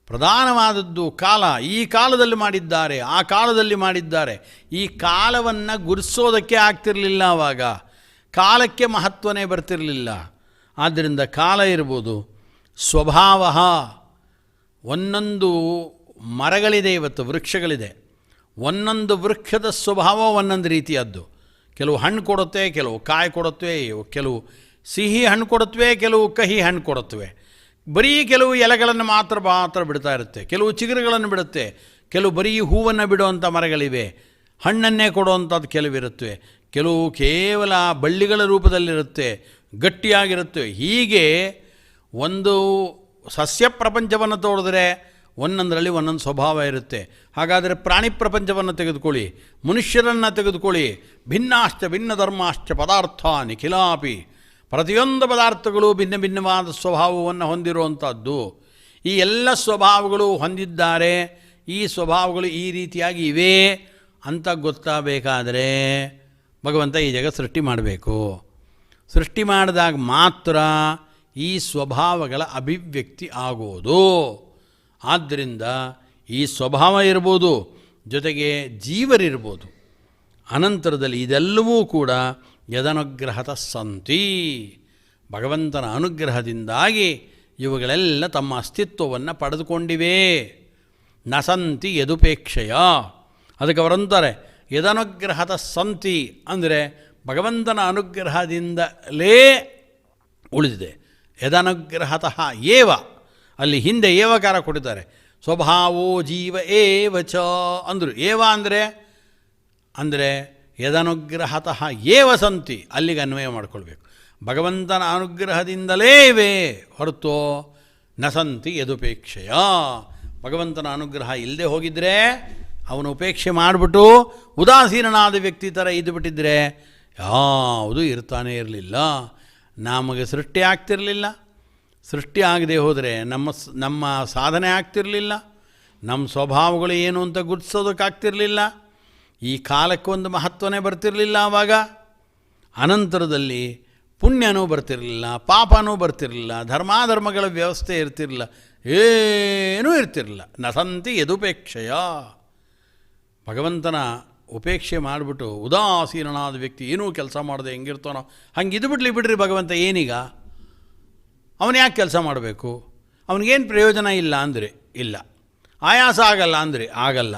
ಪ್ರಧಾನವಾದದ್ದು. ಕಾಲ, ಈ ಕಾಲದಲ್ಲಿ ಮಾಡಿದ್ದಾರೆ, ಆ ಕಾಲದಲ್ಲಿ ಮಾಡಿದ್ದಾರೆ. ಈ ಕಾಲವನ್ನು ಗುರುತಿಸೋದಕ್ಕೆ ಆಗ್ತಿರಲಿಲ್ಲ. ಆವಾಗ ಕಾಲಕ್ಕೆ ಮಹತ್ವನೇ ಬರ್ತಿರಲಿಲ್ಲ. ಆದ್ದರಿಂದ ಕಾಲ ಇರ್ಬೋದು. ಸ್ವಭಾವ, ಒಂದೊಂದು ಮರಗಳಿದೆ, ಇವತ್ತು ವೃಕ್ಷಗಳಿದೆ, ಒಂದೊಂದು ವೃಕ್ಷದ ಸ್ವಭಾವ ಒಂದೊಂದು ರೀತಿಯದ್ದು. ಕೆಲವು ಹಣ್ಣು ಕೊಡುತ್ತೆ, ಕೆಲವು ಕಾಯಿ ಕೊಡುತ್ತವೆ, ಕೆಲವು ಸಿಹಿ ಹಣ್ಣು ಕೊಡುತ್ತವೆ, ಕೆಲವು ಕಹಿ ಹಣ್ಣು ಕೊಡುತ್ತವೆ. ಬರೀ ಕೆಲವು ಎಲೆಗಳನ್ನು ಮಾತ್ರ ಬಿಡ್ತಾ ಇರುತ್ತೆ, ಕೆಲವು ಚಿಗುರುಗಳನ್ನು ಬಿಡುತ್ತೆ, ಕೆಲವು ಬರೀ ಹೂವನ್ನು ಬಿಡುವಂಥ ಮರಗಳಿವೆ, ಹಣ್ಣನ್ನೇ ಕೊಡುವಂಥದ್ದು ಕೆಲವಿರುತ್ತವೆ, ಕೆಲವು ಕೇವಲ ಬಳ್ಳಿಗಳ ರೂಪದಲ್ಲಿರುತ್ತೆ, ಗಟ್ಟಿಯಾಗಿರುತ್ತೆ. ಹೀಗೆ ಒಂದು ಸಸ್ಯ ಪ್ರಪಂಚವನ್ನು ತೋಡಿದ್ರೆ ಒಂದೊಂದರಲ್ಲಿ ಒಂದೊಂದು ಸ್ವಭಾವ ಇರುತ್ತೆ. ಹಾಗಾದರೆ ಪ್ರಾಣಿ ಪ್ರಪಂಚವನ್ನು ತೆಗೆದುಕೊಳ್ಳಿ, ಮನುಷ್ಯರನ್ನು ತೆಗೆದುಕೊಳ್ಳಿ. ಭಿನ್ನಾಶ್ಚ ಭಿನ್ನ ಧರ್ಮಾಶ್ಚ ಪದಾರ್ಥ ನಿಖಿಲಾಪಿ, ಪ್ರತಿಯೊಂದು ಪದಾರ್ಥಗಳು ಭಿನ್ನ ಭಿನ್ನವಾದ ಸ್ವಭಾವವನ್ನು ಹೊಂದಿರುವಂಥದ್ದು. ಈ ಎಲ್ಲ ಸ್ವಭಾವಗಳು ಹೊಂದಿದ್ದಾರೆ. ಈ ಸ್ವಭಾವಗಳು ಈ ರೀತಿಯಾಗಿ ಇವೆ ಅಂತ ಗೊತ್ತಾಗಬೇಕಾದರೆ ಭಗವಂತ ಈ ಜಗತ್ತು ಸೃಷ್ಟಿ ಮಾಡಬೇಕು. ಸೃಷ್ಟಿ ಮಾಡಿದಾಗ ಮಾತ್ರ ಈ ಸ್ವಭಾವಗಳ ಅಭಿವ್ಯಕ್ತಿ ಆಗೋದು. ಆದ್ದರಿಂದ ಈ ಸ್ವಭಾವ ಇರ್ಬೋದು, ಜೊತೆಗೆ ಜೀವರಿರ್ಬೋದು. ಅನಂತರದಲ್ಲಿ ಇದೆಲ್ಲವೂ ಕೂಡ ಯದನುಗ್ರಹದ ಸಂತಿ, ಭಗವಂತನ ಅನುಗ್ರಹದಿಂದಾಗಿ ಇವುಗಳೆಲ್ಲ ತಮ್ಮ ಅಸ್ತಿತ್ವವನ್ನು ಪಡೆದುಕೊಂಡಿವೆ. ನಸಂತಿ ಯದುಪೇಕ್ಷೆಯ, ಅದಕ್ಕೆ ಅವರಂತಾರೆ ಯದನುಗ್ರಹದ ಸಂತಿ ಅಂದರೆ ಭಗವಂತನ ಅನುಗ್ರಹದಿಂದಲೇ ಉಳಿದಿದೆ. ಯದನುಗ್ರಹತಃ ಏವ, ಅಲ್ಲಿ ಹಿಂದೆ ಏವಕಾರ ಕೊಟ್ಟಿದ್ದಾರೆ. ಸ್ವಭಾವೋ ಜೀವ ಏವಚ ಅಂದರು. ಏವ ಅಂದರೆ ಯದನುಗ್ರಹತಃ ಏವ ಸಂತಿ, ಅಲ್ಲಿಗೆ ಅನ್ವಯ ಮಾಡಿಕೊಳ್ಬೇಕು. ಭಗವಂತನ ಅನುಗ್ರಹದಿಂದಲೇ ಇವೆ ಹೊರತು ನಸಂತಿ ಯದುಪೇಕ್ಷೆಯ. ಭಗವಂತನ ಅನುಗ್ರಹ ಇಲ್ಲದೆ ಹೋಗಿದ್ರೆ, ಅವನು ಉಪೇಕ್ಷೆ ಮಾಡಿಬಿಟ್ಟು ಉದಾಸೀನನಾದ ವ್ಯಕ್ತಿ ಥರ ಇದ್ದುಬಿಟ್ಟಿದ್ರೆ ಯಾವುದೂ ಇರ್ತಾನೆ ಇರಲಿಲ್ಲ. ನಮಗೆ ಸೃಷ್ಟಿ ಆಗ್ತಿರಲಿಲ್ಲ. ಸೃಷ್ಟಿ ಆಗದೆ ಹೋದರೆ ನಮ್ಮ ಸಾಧನೆ ಆಗ್ತಿರಲಿಲ್ಲ. ನಮ್ಮ ಸ್ವಭಾವಗಳು ಏನು ಅಂತ ಗುರುತಿಸೋದಕ್ಕಾಗ್ತಿರಲಿಲ್ಲ. ಈ ಕಾಲಕ್ಕೊಂದು ಮಹತ್ವನೇ ಬರ್ತಿರಲಿಲ್ಲ. ಆವಾಗ ಅನಂತರದಲ್ಲಿ ಪುಣ್ಯನೂ ಬರ್ತಿರಲಿಲ್ಲ, ಪಾಪನೂ ಬರ್ತಿರಲಿಲ್ಲ, ಧರ್ಮಾಧರ್ಮಗಳ ವ್ಯವಸ್ಥೆ ಇರ್ತಿರಲಿಲ್ಲ, ಏನೂ ಇರ್ತಿರಲಿಲ್ಲ. ನಸಂತಿ ಯದುಪೇಕ್ಷೆಯ, ಭಗವಂತನ ಉಪೇಕ್ಷೆ ಮಾಡಿಬಿಟ್ಟು ಉದಾಸೀನನಾದ ವ್ಯಕ್ತಿ ಏನೂ ಕೆಲಸ ಮಾಡದೆ ಹೆಂಗಿರ್ತಾನೋ ಹಂಗೆ ಇದ್ಬಿಡ್ಲಿ ಬಿಡ್ರಿ. ಭಗವಂತ ಏನೀಗ ಅವನು ಯಾಕೆ ಕೆಲಸ ಮಾಡಬೇಕು? ಅವನಿಗೇನು ಪ್ರಯೋಜನ ಇಲ್ಲ ಅಂದರೆ ಇಲ್ಲ, ಆಯಾಸ ಆಗಲ್ಲ ಅಂದರೆ ಆಗಲ್ಲ.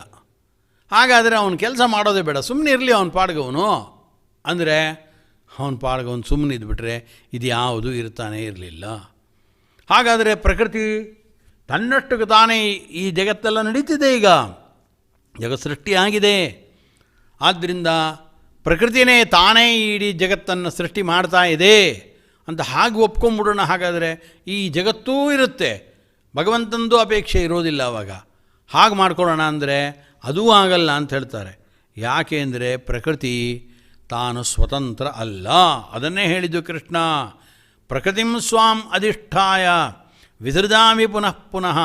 ಹಾಗಾದರೆ ಅವನು ಕೆಲಸ ಮಾಡೋದೇ ಬೇಡ, ಸುಮ್ಮನೆ ಇರಲಿ ಅವನ ಪಾಡ್ಗವನು ಅಂದರೆ ಅವನ ಪಾಡ್ಗವನು ಸುಮ್ಮನೆ ಇದ್ಬಿಟ್ರೆ ಇದು ಯಾವುದೂ ಇರ್ತಾನೆ ಇರಲಿಲ್ಲ. ಹಾಗಾದರೆ ಪ್ರಕೃತಿ ತನ್ನಷ್ಟಕ್ಕೆ ತಾನೇ ಈ ಜಗತ್ತೆಲ್ಲ ನಡೀತಿದೆ. ಈಗ ಜಗತ್ ಸೃಷ್ಟಿಯಾಗಿದೆ. ಆದ್ದರಿಂದ ಪ್ರಕೃತಿಯೇ ತಾನೇ ಇಡೀ ಜಗತ್ತನ್ನು ಸೃಷ್ಟಿ ಮಾಡ್ತಾ ಇದೆ ಅಂತ ಹಾಗೆ ಒಪ್ಕೊಂಡ್ಬಿಡೋಣ. ಹಾಗಾದರೆ ಈ ಜಗತ್ತೂ ಇರುತ್ತೆ, ಭಗವಂತನದು ಅಪೇಕ್ಷೆ ಇರೋದಿಲ್ಲ. ಆವಾಗ ಹಾಗೆ ಮಾಡ್ಕೊಳ್ಳೋಣ ಅಂದರೆ ಅದೂ ಆಗಲ್ಲ ಅಂತ ಹೇಳ್ತಾರೆ. ಯಾಕೆ ಅಂದರೆ ಪ್ರಕೃತಿ ತಾನು ಸ್ವತಂತ್ರ ಅಲ್ಲ. ಅದನ್ನೇ ಹೇಳಿದ್ದು ಕೃಷ್ಣ. ಪ್ರಕೃತಿಂ ಸ್ವಾಂ ಅಧಿಷ್ಠಾಯ ವಿಸೃಜಾಮಿ ಪುನಃ ಪುನಃ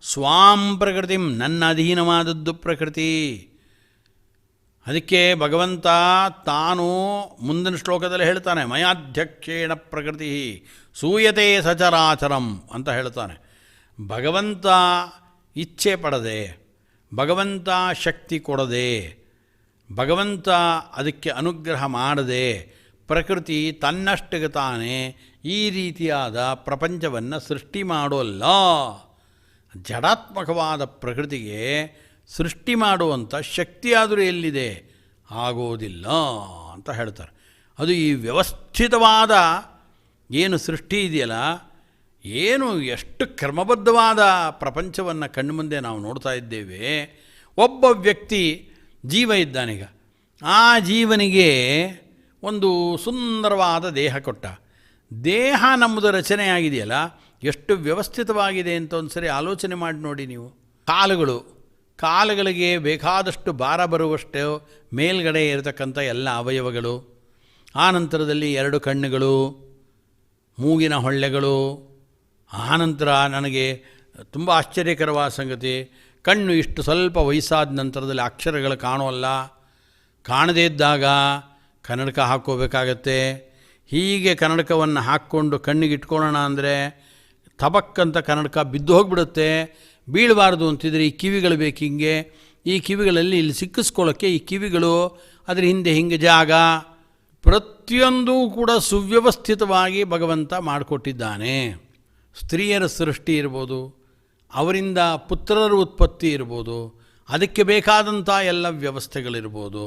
ಸ್ವಾಂ ಪ್ರಕೃತಿಂ, ನನ್ನ ಅಧೀನವಾದದ್ದು ಪ್ರಕೃತಿ. ಅದಕ್ಕೆ ಭಗವಂತ ತಾನು ಮುಂದಿನ ಶ್ಲೋಕದಲ್ಲಿ ಹೇಳ್ತಾನೆ, ಮಯಾಧ್ಯಕ್ಷೇಣ ಪ್ರಕೃತಿ ಸೂಯತೆ ಸಚರಾಚರಂ ಅಂತ ಹೇಳ್ತಾನೆ. ಭಗವಂತ ಇಚ್ಛೆ ಪಡದೆ, ಭಗವಂತ ಶಕ್ತಿ ಕೊಡದೆ, ಭಗವಂತ ಅದಕ್ಕೆ ಅನುಗ್ರಹ ಮಾಡದೆ ಪ್ರಕೃತಿ ತನ್ನಷ್ಟಕ್ಕೆ ತಾನೇ ಈ ರೀತಿಯಾದ ಪ್ರಪಂಚವನ್ನು ಸೃಷ್ಟಿ ಮಾಡೋಲ್ಲ. ಜಡಾತ್ಮಕವಾದ ಪ್ರಕೃತಿಗೆ ಸೃಷ್ಟಿ ಮಾಡುವಂಥ ಶಕ್ತಿಯಾದರೂ ಎಲ್ಲಿದೆ? ಆಗೋದಿಲ್ಲ ಅಂತ ಹೇಳ್ತಾರೆ. ಅದು ಈ ವ್ಯವಸ್ಥಿತವಾದ ಏನು ಸೃಷ್ಟಿ ಇದೆಯಲ್ಲ, ಏನು ಎಷ್ಟು ಕ್ರಮಬದ್ಧವಾದ ಪ್ರಪಂಚವನ್ನು ಕಣ್ಣು ಮುಂದೆ ನಾವು ನೋಡ್ತಾ ಇದ್ದೇವೆ. ಒಬ್ಬ ವ್ಯಕ್ತಿ ಜೀವ ಇದ್ದಾನೀಗ, ಆ ಜೀವನಿಗೆ ಒಂದು ಸುಂದರವಾದ ದೇಹ ಕೊಟ್ಟ. ದೇಹ ನಮ್ಮದು ರಚನೆ ಆಗಿದೆಯಲ್ಲ, ಎಷ್ಟು ವ್ಯವಸ್ಥಿತವಾಗಿದೆ ಅಂತ ಒಂದು ಸರಿ ಆಲೋಚನೆ ಮಾಡಿ ನೋಡಿ ನೀವು. ಕಾಲುಗಳಿಗೆ ಬೇಕಾದಷ್ಟು ಭಾರ ಬರುವಷ್ಟು ಮೇಲ್ಗಡೆ ಇರತಕ್ಕಂಥ ಎಲ್ಲ ಅವಯವಗಳು, ಆನಂತರದಲ್ಲಿ 2 ಕಣ್ಣುಗಳು, ಮೂಗಿನ ಹೊಳ್ಳೆಗಳು, ಆನಂತರ ನನಗೆ ತುಂಬ ಆಶ್ಚರ್ಯಕರವಾದ ಸಂಗತಿ, ಕಣ್ಣು ಇಷ್ಟು ಸ್ವಲ್ಪ ವಯಸ್ಸಾದ ನಂತರದಲ್ಲಿ ಅಕ್ಷರಗಳು ಕಾಣೋಲ್ಲ. ಕಾಣದೇ ಇದ್ದಾಗ ಕನ್ನಡಕ ಹಾಕ್ಕೋಬೇಕಾಗತ್ತೆ. ಹೀಗೆ ಕನ್ನಡಕವನ್ನು ಹಾಕ್ಕೊಂಡು ಕಣ್ಣಿಗೆ ಇಟ್ಕೊಳ್ಳೋಣ ಅಂದರೆ ತಬಕ್ಕಂತ ಕನ್ನಡಕ ಬಿದ್ದು ಹೋಗಿಬಿಡುತ್ತೆ. ಬೀಳಬಾರ್ದು ಅಂತಿದ್ರೆ ಈ ಕಿವಿಗಳು ಬೇಕು. ಹಿಂಗೆ ಈ ಕಿವಿಗಳಲ್ಲಿ ಇಲ್ಲಿ ಸಿಕ್ಕಿಸ್ಕೊಳ್ಳೋಕ್ಕೆ ಈ ಕಿವಿಗಳು, ಅದರ ಹಿಂದೆ ಹಿಂಗೆ ಜಾಗ, ಪ್ರತಿಯೊಂದೂ ಕೂಡ ಸುವ್ಯವಸ್ಥಿತವಾಗಿ ಭಗವಂತ ಮಾಡಿಕೊಟ್ಟಿದ್ದಾನೆ. ಸ್ತ್ರೀಯರ ಸೃಷ್ಟಿ ಇರ್ಬೋದು, ಅವರಿಂದ ಪುತ್ರರ ಉತ್ಪತ್ತಿ ಇರ್ಬೋದು, ಅದಕ್ಕೆ ಬೇಕಾದಂಥ ಎಲ್ಲ ವ್ಯವಸ್ಥೆಗಳಿರ್ಬೋದು.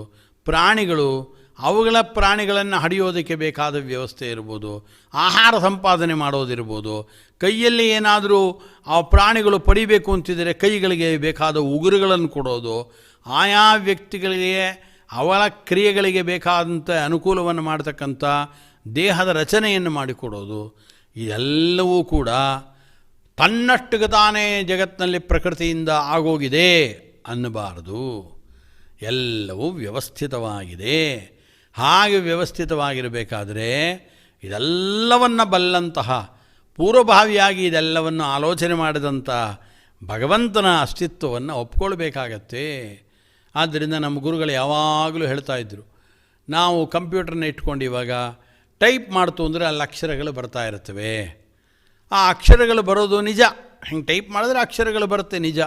ಪ್ರಾಣಿಗಳನ್ನು ಹಡಿಯೋದಕ್ಕೆ ಬೇಕಾದ ವ್ಯವಸ್ಥೆ ಇರ್ಬೋದು, ಆಹಾರ ಸಂಪಾದನೆ ಮಾಡೋದಿರ್ಬೋದು. ಕೈಯಲ್ಲಿ ಏನಾದರೂ ಆ ಪ್ರಾಣಿಗಳು ಪಡಿಬೇಕು ಅಂತಿದ್ದರೆ ಕೈಗಳಿಗೆ ಬೇಕಾದ ಉಗುರುಗಳನ್ನು ಕೊಡೋದು, ಆಯಾ ವ್ಯಕ್ತಿಗಳಿಗೆ ಅವಳ ಕ್ರಿಯೆಗಳಿಗೆ ಬೇಕಾದಂಥ ಅನುಕೂಲವನ್ನು ಮಾಡ್ತಕ್ಕಂಥ ದೇಹದ ರಚನೆಯನ್ನು ಮಾಡಿಕೊಡೋದು, ಇದೆಲ್ಲವೂ ಕೂಡ ತನ್ನಷ್ಟಕ್ಕೆ ತಾನೇ ಜಗತ್ತಿನಲ್ಲಿ ಪ್ರಕೃತಿಯಿಂದ ಆಗೋಗಿದೆ ಅನ್ನಬಾರದು. ಎಲ್ಲವೂ ವ್ಯವಸ್ಥಿತವಾಗಿದೆ. ಹಾಗೆ ವ್ಯವಸ್ಥಿತವಾಗಿರಬೇಕಾದ್ರೆ ಇದೆಲ್ಲವನ್ನು ಬಲ್ಲಂತಹ, ಪೂರ್ವಭಾವಿಯಾಗಿ ಇದೆಲ್ಲವನ್ನು ಆಲೋಚನೆ ಮಾಡಿದಂಥ ಭಗವಂತನ ಅಸ್ತಿತ್ವವನ್ನು ಒಪ್ಕೊಳ್ಬೇಕಾಗತ್ತೆ. ಆದ್ದರಿಂದ ನಮ್ಮ ಗುರುಗಳು ಯಾವಾಗಲೂ ಹೇಳ್ತಾಯಿದ್ರು, ನಾವು ಕಂಪ್ಯೂಟರ್ನ ಇಟ್ಕೊಂಡು ಇವಾಗ ಟೈಪ್ ಮಾಡ್ತು ಅಂದರೆ ಅಲ್ಲಿ ಅಕ್ಷರಗಳು ಬರ್ತಾ ಇರ್ತವೆ. ಆ ಅಕ್ಷರಗಳು ಬರೋದು ನಿಜ, ಹಿಂಗೆ ಟೈಪ್ ಮಾಡಿದ್ರೆ ಅಕ್ಷರಗಳು ಬರುತ್ತೆ ನಿಜ.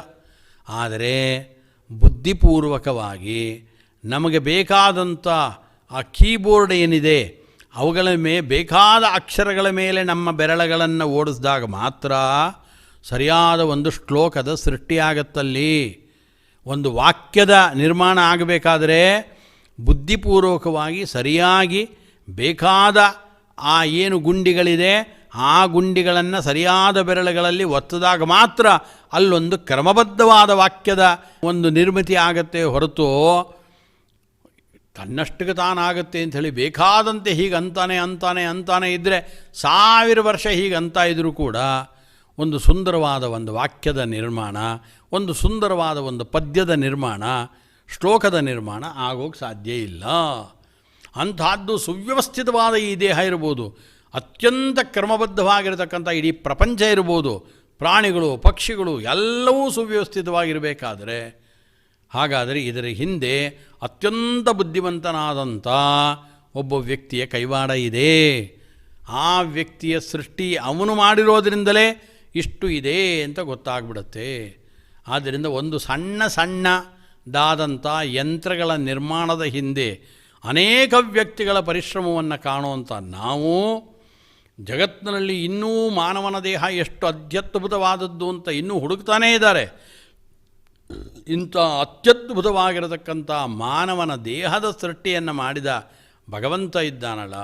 ಆದರೆ ಬುದ್ಧಿಪೂರ್ವಕವಾಗಿ ನಮಗೆ ಬೇಕಾದಂಥ ಆ ಕೀಬೋರ್ಡ್ ಏನಿದೆ, ಅವುಗಳ ಬೇಕಾದ ಅಕ್ಷರಗಳ ಮೇಲೆ ನಮ್ಮ ಬೆರಳುಗಳನ್ನು ಓಡಿಸಿದಾಗ ಮಾತ್ರ ಸರಿಯಾದ ಒಂದು ಶ್ಲೋಕದ ಸೃಷ್ಟಿಯಾಗತ್ತಲ್ಲಿ. ಒಂದು ವಾಕ್ಯದ ನಿರ್ಮಾಣ ಆಗಬೇಕಾದರೆ ಬುದ್ಧಿಪೂರ್ವಕವಾಗಿ ಸರಿಯಾಗಿ ಬೇಕಾದ ಆ ಏನು ಗುಂಡಿಗಳಿದೆ ಆ ಗುಂಡಿಗಳನ್ನು ಸರಿಯಾದ ಬೆರಳುಗಳಲ್ಲಿ ಒತ್ತಿದಾಗ ಮಾತ್ರ ಅಲ್ಲೊಂದು ಕ್ರಮಬದ್ಧವಾದ ವಾಕ್ಯದ ಒಂದು ನಿರ್ಮಿತಿ ಆಗತ್ತೆ. ಹೊರತು ತನ್ನಷ್ಟಕ್ಕೆ ತಾನಾಗತ್ತೆ ಅಂಥೇಳಿ ಬೇಕಾದಂತೆ ಹೀಗೆ ಅಂತಾನೆ ಇದ್ದರೆ 1000 ವರ್ಷ ಹೀಗೆ ಅಂತ ಇದ್ದರೂ ಕೂಡ ಒಂದು ಸುಂದರವಾದ ಒಂದು ವಾಕ್ಯದ ನಿರ್ಮಾಣ, ಒಂದು ಸುಂದರವಾದ ಒಂದು ಪದ್ಯದ ನಿರ್ಮಾಣ, ಶ್ಲೋಕದ ನಿರ್ಮಾಣ ಆಗೋಕ್ಕೆ ಸಾಧ್ಯ ಇಲ್ಲ. ಅಂಥದ್ದು ಸುವ್ಯವಸ್ಥಿತವಾದ ಈ ದೇಹ ಇರ್ಬೋದು, ಅತ್ಯಂತ ಕ್ರಮಬದ್ಧವಾಗಿರತಕ್ಕಂಥ ಇಡೀ ಪ್ರಪಂಚ ಇರ್ಬೋದು, ಪ್ರಾಣಿಗಳು ಪಕ್ಷಿಗಳು ಎಲ್ಲವೂ ಸುವ್ಯವಸ್ಥಿತವಾಗಿರಬೇಕಾದರೆ, ಹಾಗಾದರೆ ಇದರ ಹಿಂದೆ ಅತ್ಯಂತ ಬುದ್ಧಿವಂತನಾದಂಥ ಒಬ್ಬ ವ್ಯಕ್ತಿಯ ಕೈವಾಡ ಇದೆ. ಆ ವ್ಯಕ್ತಿಯ ಸೃಷ್ಟಿ ಅವನು ಮಾಡಿರೋದ್ರಿಂದಲೇ ಇಷ್ಟು ಇದೆ ಅಂತ ಗೊತ್ತಾಗ್ಬಿಡುತ್ತೆ. ಆದ್ದರಿಂದ ಒಂದು ಸಣ್ಣದಾದಂಥ ಯಂತ್ರಗಳ ನಿರ್ಮಾಣದ ಹಿಂದೆ ಅನೇಕ ವ್ಯಕ್ತಿಗಳ ಪರಿಶ್ರಮವನ್ನು ಕಾಣುವಂಥ ನಾವು ಜಗತ್ತಿನಲ್ಲಿ ಇನ್ನೂ ಮಾನವನ ದೇಹ ಎಷ್ಟು ಅತ್ಯದ್ಭುತವಾದದ್ದು ಅಂತ ಇನ್ನೂ ಹುಡುಕ್ತಾನೇ ಇದ್ದಾರೆ. ಇಂಥ ಅತ್ಯದ್ಭುತವಾಗಿರತಕ್ಕಂಥ ಮಾನವನ ದೇಹದ ಸೃಷ್ಟಿಯನ್ನು ಮಾಡಿದ ಭಗವಂತ ಇದ್ದಾನಲ್ಲ,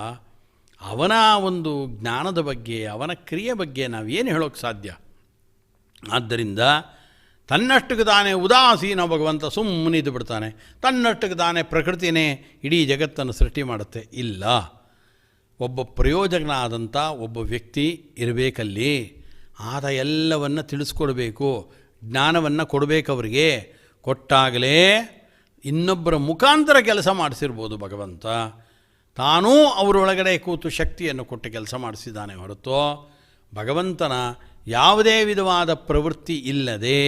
ಅವನ ಒಂದು ಜ್ಞಾನದ ಬಗ್ಗೆ, ಅವನ ಕ್ರಿಯೆ ಬಗ್ಗೆ ನಾವೇನು ಹೇಳೋಕ್ಕೆ ಸಾಧ್ಯ? ಆದ್ದರಿಂದ ತನ್ನಷ್ಟಕ್ಕೆ ತಾನೇ ಉದಾಸೀನ ಭಗವಂತ ಸುಮ್ಮನಿದ್ದು ಬಿಡ್ತಾನೆ. ತನ್ನಷ್ಟಕ್ಕೆ ತಾನೇ ಪ್ರಕೃತಿನೇ ಇಡೀ ಜಗತ್ತನ್ನು ಸೃಷ್ಟಿ ಮಾಡುತ್ತೆ. ಇಲ್ಲ, ಒಬ್ಬ ಪ್ರಯೋಜಕನಾದಂಥ ಒಬ್ಬ ವ್ಯಕ್ತಿ ಇರಬೇಕಲ್ಲಿ. ಆತ ಎಲ್ಲವನ್ನು ತಿಳಿಸ್ಕೊಡ್ಬೇಕು, ಜ್ಞಾನವನ್ನು ಕೊಡಬೇಕು. ಅವರಿಗೆ ಕೊಟ್ಟಾಗಲೇ ಇನ್ನೊಬ್ಬರ ಮುಖಾಂತರ ಕೆಲಸ ಮಾಡಿಸಿರ್ಬೋದು ಭಗವಂತ. ತಾನೂ ಅವರೊಳಗಡೆ ಕೂತು ಶಕ್ತಿಯನ್ನು ಕೊಟ್ಟು ಕೆಲಸ ಮಾಡಿಸಿದ್ದಾನೆ ಹೊರತು ಭಗವಂತನ ಯಾವುದೇ ವಿಧವಾದ ಪ್ರವೃತ್ತಿ ಇಲ್ಲದೆ,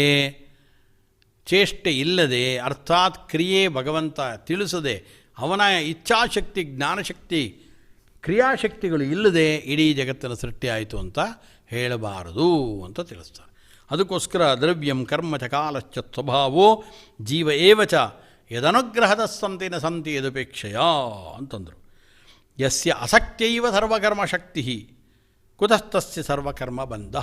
ಚೇಷ್ಟೆ ಇಲ್ಲದೆ, ಅರ್ಥಾತ್ ಕ್ರಿಯೆ ಭಗವಂತ ತಿಳಿಸದೆ, ಅವನ ಇಚ್ಛಾಶಕ್ತಿ, ಜ್ಞಾನಶಕ್ತಿ, ಕ್ರಿಯಾಶಕ್ತಿಗಳು ಇಲ್ಲದೆ ಇಡೀ ಜಗತ್ತಿನ ಸೃಷ್ಟಿ ಆಯಿತು ಅಂತ ಹೇಳಬಾರದು ಅಂತ ತಿಳಿಸ್ತಾರೆ. ಅದಕ್ಕೋಸ್ಕರ ದ್ರವ್ಯಂ ಕರ್ಮ ಚ ಕಾಲಶ್ಚ ಸ್ವಭಾವೋ ಜೀವ ಏವಚ ಯದನುಗ್ರಹದ ಸಂತಿನ ಸಂತಿ ಯದುಪೇಕ್ಷೆಯ ಅಂತಂದರು. ಯಸ್ಯ ಅಸಕ್ತೈವ ಸರ್ವಕರ್ಮ ಶಕ್ತಿ ಕುತಸ್ತಸ್ಯ ಸರ್ವಕರ್ಮ ಬಂಧ.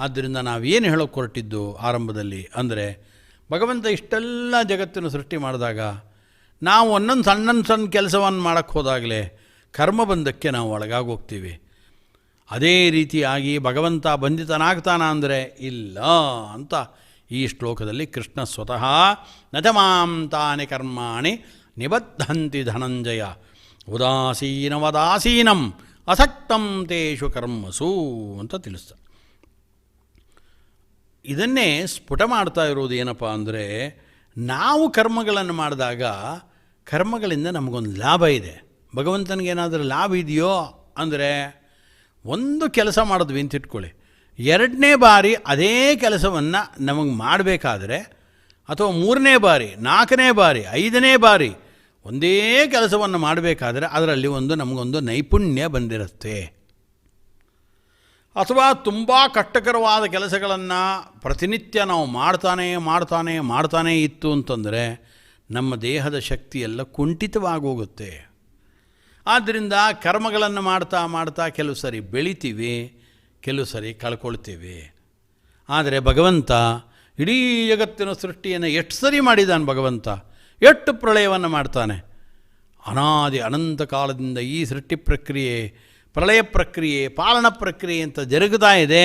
ಆದ್ದರಿಂದ ನಾವೇನು ಹೇಳೋಕ್ಕೆ ಹೊರಟಿದ್ದು ಆರಂಭದಲ್ಲಿ ಅಂದರೆ, ಭಗವಂತ ಇಷ್ಟೆಲ್ಲ ಜಗತ್ತಿನ ಸೃಷ್ಟಿ ಮಾಡಿದಾಗ ನಾವು ಒಂದೊಂದು ಸಣ್ಣ ಕೆಲಸವನ್ನು ಮಾಡೋಕ್ಕೆ ಹೋದಾಗಲೇ ಕರ್ಮಬಂಧಕ್ಕೆ ನಾವು ಒಳಗಾಗೋಗ್ತೀವಿ. ಅದೇ ರೀತಿಯಾಗಿ ಭಗವಂತ ಬಂಧಿತನಾಗ್ತಾನ ಅಂದರೆ ಇಲ್ಲ ಅಂತ ಈ ಶ್ಲೋಕದಲ್ಲಿ ಕೃಷ್ಣ ಸ್ವತಃ ನಚಮಾಂ ತಾನಿ ಕರ್ಮಾಣಿ ನಿಬದ್ಧಂತಿ ಧನಂಜಯ ಉದಾಸೀನವದಾಸೀನಂ ಅಸಕ್ತಂ ತೇಷು ಕರ್ಮಸು ಅಂತ ತಿಳಿಸ್ತಾರೆ. ಇದನ್ನೇ ಸ್ಫುಟ ಮಾಡ್ತಾ ಇರೋದು ಏನಪ್ಪ ಅಂದರೆ, ನಾವು ಕರ್ಮಗಳನ್ನು ಮಾಡಿದಾಗ ಕರ್ಮಗಳಿಂದ ನಮಗೊಂದು ಲಾಭ ಇದೆ. ಭಗವಂತನಿಗೇನಾದರೂ ಲಾಭ ಇದೆಯೋ ಅಂದರೆ, ಒಂದು ಕೆಲಸ ಮಾಡಿದ್ವಿ ಅಂತ ಇಟ್ಕೊಳ್ಳಿ, ಎರಡನೇ ಬಾರಿ ಅದೇ ಕೆಲಸವನ್ನು ನಮಗೆ ಮಾಡಬೇಕಾದ್ರೆ, ಅಥವಾ ಮೂರನೇ ಬಾರಿ, ನಾಲ್ಕನೇ ಬಾರಿ, ಐದನೇ ಬಾರಿ ಒಂದೇ ಕೆಲಸವನ್ನು ಮಾಡಬೇಕಾದ್ರೆ ಅದರಲ್ಲಿ ನಮಗೊಂದು ನೈಪುಣ್ಯ ಬಂದಿರುತ್ತೆ. ಅಥವಾ ತುಂಬ ಕಷ್ಟಕರವಾದ ಕೆಲಸಗಳನ್ನು ಪ್ರತಿನಿತ್ಯ ನಾವು ಮಾಡ್ತಾನೇ ಇತ್ತು ಅಂತಂದರೆ ನಮ್ಮ ದೇಹದ ಶಕ್ತಿಯೆಲ್ಲ ಕುಂಠಿತವಾಗೋಗುತ್ತೆ. ಆದ್ದರಿಂದ ಕರ್ಮಗಳನ್ನು ಮಾಡ್ತಾ ಕೆಲವು ಸರಿ ಬೆಳಿತೀವಿ, ಕೆಲವು ಸರಿ ಕಳ್ಕೊಳ್ತೀವಿ. ಆದರೆ ಭಗವಂತ ಇಡೀ ಜಗತ್ತಿನ ಸೃಷ್ಟಿಯನ್ನು ಎಷ್ಟು ಸರಿ ಮಾಡಿದ್ದಾನೆ ಭಗವಂತ, ಎಷ್ಟು ಪ್ರಳಯವನ್ನು ಮಾಡ್ತಾನೆ. ಅನಾದಿ ಅನಂತ ಕಾಲದಿಂದ ಈ ಸೃಷ್ಟಿ ಪ್ರಕ್ರಿಯೆ, ಪ್ರಳಯ ಪ್ರಕ್ರಿಯೆ, ಪಾಲನ ಪ್ರಕ್ರಿಯೆ ಅಂತ ಜರುಗುತ್ತಾ ಇದೆ.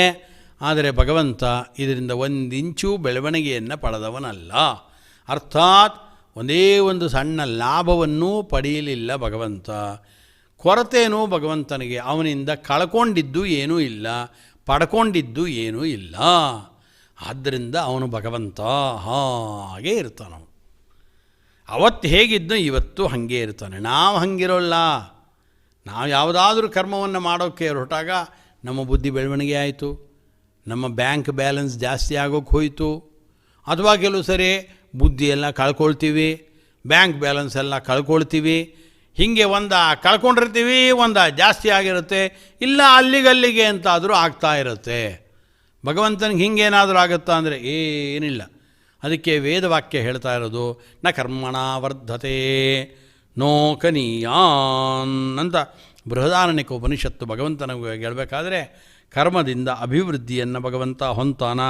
ಆದರೆ ಭಗವಂತ ಇದರಿಂದ ಒಂದಿಂಚೂ ಬೆಳವಣಿಗೆಯನ್ನು ಪಡೆದವನಲ್ಲ. ಅರ್ಥಾತ್ ಒಂದೇ ಒಂದು ಸಣ್ಣ ಲಾಭವನ್ನೂ ಪಡೆಯಲಿಲ್ಲ ಭಗವಂತ. ಕೊರತೆಯೂ ಭಗವಂತನಿಗೆ ಅವನಿಂದ ಕಳ್ಕೊಂಡಿದ್ದು ಏನೂ ಇಲ್ಲ, ಪಡ್ಕೊಂಡಿದ್ದು ಏನೂ ಇಲ್ಲ. ಆದ್ದರಿಂದ ಅವನು ಭಗವಂತ ಹಾಗೇ ಇರ್ತಾನೆ. ಅವತ್ತು ಹೇಗಿದ್ದು ಇವತ್ತು ಹಾಗೇ ಇರ್ತಾನೆ. ನಾವು ಹಾಗಿರೋಲ್ಲ. ನಾವು ಯಾವುದಾದ್ರೂ ಕರ್ಮವನ್ನು ಮಾಡೋಕ್ಕೆ ಹೊರಟಾಗ ನಮ್ಮ ಬುದ್ಧಿ ಬೆಳವಣಿಗೆ ಆಯಿತು, ನಮ್ಮ ಬ್ಯಾಂಕ್ ಬ್ಯಾಲೆನ್ಸ್ ಜಾಸ್ತಿ ಆಗೋಕ್ಕೆ ಹೋಯಿತು. ಅಥವಾ ಕೆಲವು ಸರಿ ಬುದ್ಧಿಯೆಲ್ಲ ಕಳ್ಕೊಳ್ತೀವಿ, ಬ್ಯಾಂಕ್ ಬ್ಯಾಲೆನ್ಸ್ ಎಲ್ಲ ಕಳ್ಕೊಳ್ತೀವಿ. ಹೀಗೆ ಕಳ್ಕೊಂಡಿರ್ತೀವಿ, ಜಾಸ್ತಿ ಆಗಿರುತ್ತೆ, ಇಲ್ಲ ಅಲ್ಲಿಗಲ್ಲಿಗೆ ಅಂತಾದರೂ ಆಗ್ತಾ ಇರುತ್ತೆ. ಭಗವಂತನಿಗೆ ಹಿಂಗೇನಾದರೂ ಆಗುತ್ತಾ ಅಂದರೆ ಏನಿಲ್ಲ. ಅದಕ್ಕೆ ವೇದವಾಕ್ಯ ಹೇಳ್ತಾ ಇರೋದು ನ ಕರ್ಮಣ ವರ್ಧತೆ ನೋಕನೀಯಾನ್ ಅಂತ ಬೃಹದಾರಣ್ಯಕ ಉಪನಿಷತ್ತು ಭಗವಂತನಿಗೆ ಹೇಳಬೇಕಾದ್ರೆ, ಕರ್ಮದಿಂದ ಅಭಿವೃದ್ಧಿಯನ್ನು ಭಗವಂತ ಹೊಂತಾನ,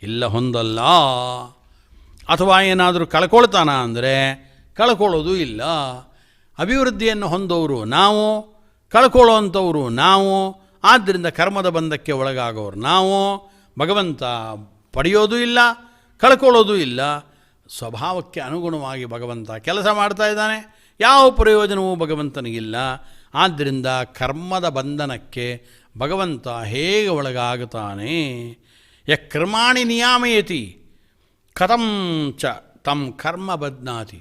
ಇಲ್ಲ ಹೊಂದಲ್ಲ. ಅಥವಾ ಏನಾದರೂ ಕಳ್ಕೊಳ್ತಾನ ಅಂದರೆ ಕಳ್ಕೊಳ್ಳೋದು ಇಲ್ಲ. ಅಭಿವೃದ್ಧಿಯನ್ನು ಹೊಂದೋರು ನಾವು, ಕಳ್ಕೊಳ್ಳೋವಂಥವರು ನಾವು. ಆದ್ದರಿಂದ ಕರ್ಮದ ಬಂಧಕ್ಕೆ ಒಳಗಾಗೋರು ನಾವು. ಭಗವಂತ ಪಡೆಯೋದು ಇಲ್ಲ, ಕಳ್ಕೊಳ್ಳೋದು ಇಲ್ಲ. ಸ್ವಭಾವಕ್ಕೆ ಅನುಗುಣವಾಗಿ ಭಗವಂತ ಕೆಲಸ ಮಾಡ್ತಾ ಇದ್ದಾನೆ. ಯಾವ ಪ್ರಯೋಜನವೂ ಭಗವಂತನಿಗಿಲ್ಲ. ಆದ್ದರಿಂದ ಕರ್ಮದ ಬಂಧನಕ್ಕೆ ಭಗವಂತ ಹೇಗೆ ಒಳಗಾಗುತ್ತಾನೆ? ಕರ್ಮಾಣಿ ನಿಯಾಮಯತಿ ಕಥಂ ಚ ತಂ ಕರ್ಮ ಬದ್ನಾತಿ.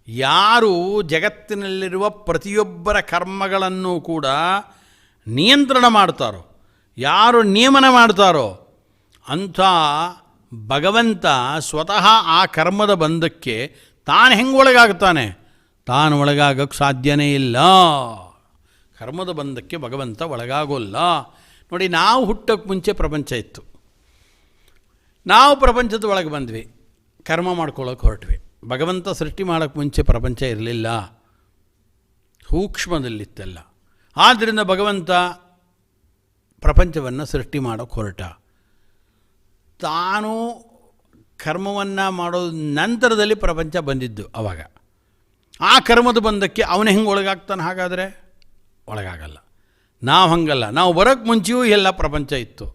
ಯಾರು ಜಗತ್ತಿನಲ್ಲಿರುವ ಪ್ರತಿಯೊಬ್ಬರ ಕರ್ಮಗಳನ್ನು ಕೂಡ ನಿಯಂತ್ರಣ ಮಾಡ್ತಾರೋ, ಯಾರು ನಿಯಮನ ಮಾಡ್ತಾರೋ ಅಂಥ ಭಗವಂತ ಸ್ವತಃ ಆ ಕರ್ಮದ ಬಂಧಕ್ಕೆ ತಾನು ಹೆಂಗೆ ಒಳಗಾಗ್ತಾನೆ? ತಾನು ಒಳಗಾಗೋಕ್ಕೆ ಸಾಧ್ಯನೇ ಇಲ್ಲ. ಕರ್ಮದ ಬಂಧಕ್ಕೆ ಭಗವಂತ ಒಳಗಾಗೋಲ್ಲ. ನೋಡಿ, ನಾವು ಹುಟ್ಟೋಕ್ಕೆ ಮುಂಚೆ ಪ್ರಪಂಚ ಇತ್ತು. ನಾವು ಪ್ರಪಂಚದ ಒಳಗೆ ಬಂದ್ವಿ, ಕರ್ಮ ಮಾಡ್ಕೊಳ್ಳೋಕೆ ಹೊರಟ್ವಿ. ಭಗವಂತ ಸೃಷ್ಟಿ ಮಾಡೋಕ್ಕೆ ಮುಂಚೆ ಪ್ರಪಂಚ ಇರಲಿಲ್ಲ, ಸೂಕ್ಷ್ಮದಲ್ಲಿತ್ತೆಲ್ಲ. ಆದ್ದರಿಂದ ಭಗವಂತ ಪ್ರಪಂಚವನ್ನು ಸೃಷ್ಟಿ ಮಾಡೋಕ್ಕೆ ಹೊರಟ. ತಾನು ಕರ್ಮವನ್ನು ಮಾಡೋದು ನಂತರದಲ್ಲಿ ಪ್ರಪಂಚ ಬಂದಿದ್ದು. ಆವಾಗ ಆ ಕರ್ಮದ ಬಂಧಕ್ಕೆ ಅವನು ಹೆಂಗೆ ಒಳಗಾಗ್ತಾನೆ? ಹಾಗಾದರೆ ಒಳಗಾಗಲ್ಲ. ನಾವು ಹಂಗಲ್ಲ. ನಾವು ಬರೋಕ್ಕೆ ಮುಂಚೆಯೂ ಎಲ್ಲ ಪ್ರಪಂಚ ಇತ್ತು,